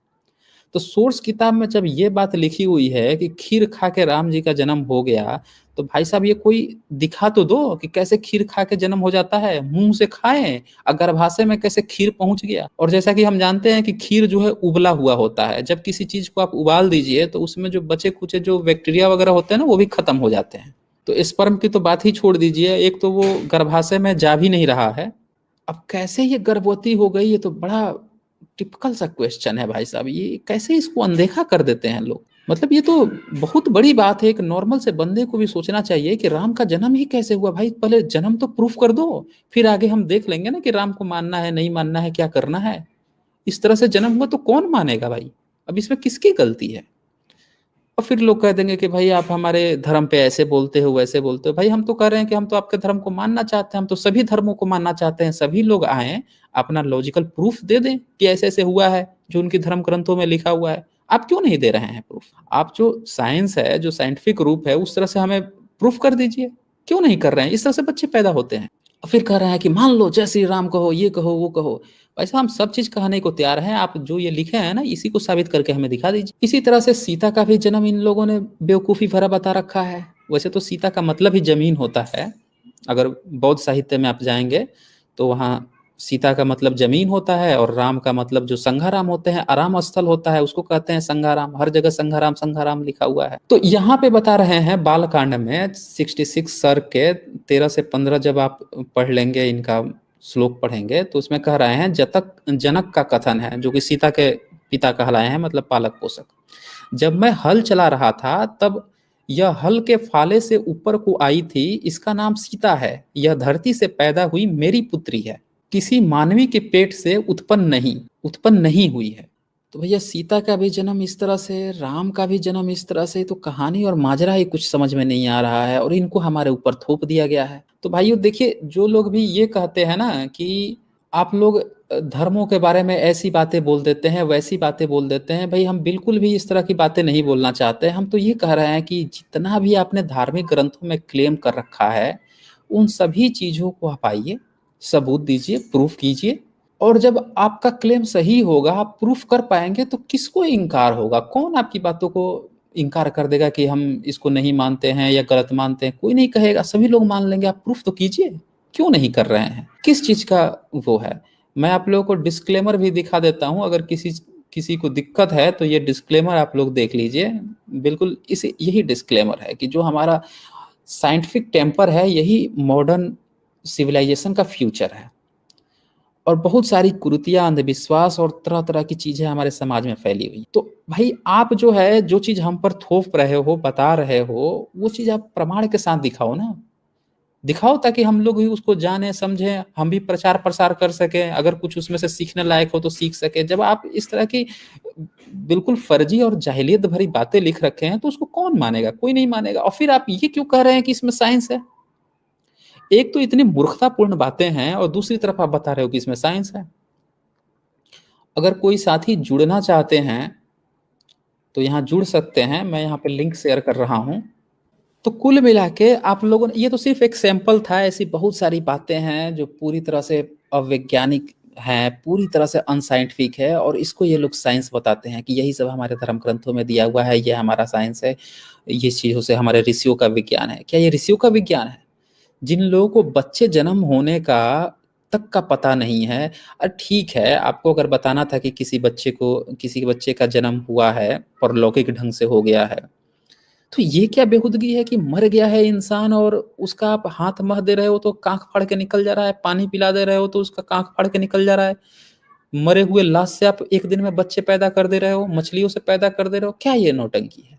तो सोर्स किताब में जब ये बात लिखी हुई है कि खीर खा के राम जी का जन्म हो गया, तो भाई साहब ये कोई दिखा तो दो कि कैसे खीर खा के जन्म हो जाता है, मुंह से खाएं, और गर्भाशय में कैसे खीर पहुंच गया। और जैसा कि हम जानते हैं कि खीर जो है उबला हुआ होता है, जब किसी चीज को आप उबाल दीजिए तो उसमें जो बचे खुचे जो बैक्टीरिया वगैरह होते हैं ना, वो भी खत्म हो जाते हैं। तो स्पर्म की तो बात ही छोड़ दीजिए, एक तो वो गर्भाशय में जा भी नहीं रहा है, अब कैसे ये गर्भवती हो गई, ये तो बड़ा टिपिकल सा क्वेश्चन है भाई साहब। ये कैसे इसको अनदेखा कर देते हैं लोग। मतलब ये तो बहुत बड़ी बात है, एक नॉर्मल से बंदे को भी सोचना चाहिए कि राम का जन्म ही कैसे हुआ। भाई पहले जन्म तो प्रूफ कर दो, फिर आगे हम देख लेंगे ना कि राम को मानना है नहीं मानना है, क्या करना है। इस तरह से जन्म हुआ तो कौन मानेगा भाई, अब इसमें किसकी गलती है। और फिर लोग कह देंगे कि भाई आप हमारे धर्म पे ऐसे बोलते हो वैसे बोलते हो। भाई हम तो कह रहे हैं कि हम तो आपके धर्म को मानना चाहते हैं, हम तो सभी धर्मों को मानना चाहते हैं, सभी लोग आए अपना लॉजिकल प्रूफ दे दें कि ऐसे ऐसे हुआ है जो उनके धर्म ग्रंथों में लिखा हुआ है। आप क्यों नहीं दे रहे हैं प्रूफ? आप जो साइंस है, जो साइंटिफिक रूप है, उस तरह से हमें प्रूफ कर दीजिए। क्यों नहीं कर रहे हैं? इस तरह से बच्चे पैदा होते हैं। और फिर कह रहे हैं कि मान लो जय श्री राम कहो, ये कहो वो कहो। वैसे हम सब चीज कहने को तैयार हैं, आप जो ये लिखे हैं ना, इसी को साबित करके हमें दिखा दीजिए। इसी तरह से सीता का भी जन्म इन लोगों ने बेवकूफी भरा बता रखा है। वैसे तो सीता का मतलब ही जमीन होता है। अगर बौद्ध साहित्य में आप जाएंगे तो वहाँ सीता का मतलब जमीन होता है, और राम का मतलब जो संघाराम होते हैं, आराम स्थल होता है, उसको कहते हैं संघाराम। हर जगह संघाराम संघाराम लिखा हुआ है। तो यहाँ पे बता रहे हैं बालकांड में 66 सर्ग के 13 से 15, जब आप पढ़ लेंगे, इनका श्लोक पढ़ेंगे, तो उसमें कह रहे हैं, जतक जनक का कथन है, जो कि सीता के पिता कहलाए हैं, मतलब पालक पोषक। जब मैं हल चला रहा था, तब यह हल के फाले से ऊपर को आई थी, इसका नाम सीता है। यह धरती से पैदा हुई मेरी पुत्री है, किसी मानवी के पेट से उत्पन्न नहीं हुई है। तो भैया सीता का भी जन्म इस तरह से, राम का भी जन्म इस तरह से, तो कहानी और माजरा ही कुछ समझ में नहीं आ रहा है, और इनको हमारे ऊपर थोप दिया गया है। तो भाइयों देखिए, जो लोग भी ये कहते हैं ना कि आप लोग धर्मों के बारे में ऐसी बातें बोल देते हैं, वैसी बातें बोल देते हैं, भाई हम बिल्कुल भी इस तरह की बातें नहीं बोलना चाहते। हम तो ये कह रहे हैं कि जितना भी आपने धार्मिक ग्रंथों में क्लेम कर रखा है, उन सभी चीजों को हटाइए, सबूत दीजिए, प्रूफ कीजिए। और जब आपका क्लेम सही होगा, आप प्रूफ कर पाएंगे, तो किसको इनकार होगा? कौन आपकी बातों को इनकार कर देगा कि हम इसको नहीं मानते हैं या गलत मानते हैं? कोई नहीं कहेगा, सभी लोग मान लेंगे। आप प्रूफ तो कीजिए, क्यों नहीं कर रहे हैं? किस चीज का वो है? मैं आप लोगों को डिस्क्लेमर भी दिखा देता हूं, अगर किसी किसी को दिक्कत है तो ये डिस्क्लेमर आप लोग देख लीजिए। बिल्कुल इस यही डिस्क्लेमर है कि जो हमारा साइंटिफिक टेम्पर है, यही मॉडर्न सिविलाइजेशन का फ्यूचर है। और बहुत सारी कुरीतियां, अंधविश्वास और तरह तरह की चीजें हमारे समाज में फैली हुई। तो भाई आप जो है, जो चीज हम पर थोप रहे हो, बता रहे हो, वो चीज आप प्रमाण के साथ दिखाओ ना। दिखाओ ताकि हम लोग भी उसको जाने समझें, हम भी प्रचार प्रसार कर सकें, अगर कुछ उसमें से सीखने लायक हो तो सीख सके। जब आप इस तरह की बिल्कुल फर्जी और जाहिलियत भरी बातें लिख रखे हैं, तो उसको कौन मानेगा? कोई नहीं मानेगा। और फिर आप ये क्यों कह रहे हैं कि इसमें साइंस है? एक तो इतनी मूर्खतापूर्ण बातें हैं, और दूसरी तरफ आप बता रहे हो कि इसमें साइंस है। अगर कोई साथी जुड़ना चाहते हैं तो यहाँ जुड़ सकते हैं, मैं यहाँ पे लिंक शेयर कर रहा हूँ। तो कुल मिला के आप लोगों ने, ये तो सिर्फ एक सैंपल था, ऐसी बहुत सारी बातें हैं जो पूरी तरह से अवैज्ञानिक हैं, पूरी तरह से अनसाइंटिफिक है, और इसको ये लोग साइंस बताते हैं कि यही सब हमारे धर्म ग्रंथों में दिया हुआ है, ये हमारा साइंस है, ये चीज़ों से हमारे ऋषियों का विज्ञान है। क्या ये ऋषियों का विज्ञान है? जिन लोगों को बच्चे जन्म होने का तक का पता नहीं है। ठीक है, आपको अगर बताना था कि किसी बच्चे का जन्म हुआ है, परलौकिक ढंग से हो गया है, तो ये क्या बेहुदगी है कि मर गया है इंसान और उसका आप हाथ मह दे रहे हो तो कांख फाड़ के निकल जा रहा है, पानी पिला दे रहे हो तो उसका कांख फाड़ के निकल जा रहा है, मरे हुए लाश से आप एक दिन में बच्चे पैदा कर दे रहे हो, मछलियों से पैदा कर दे रहे हो? क्या ये नौटंकी है?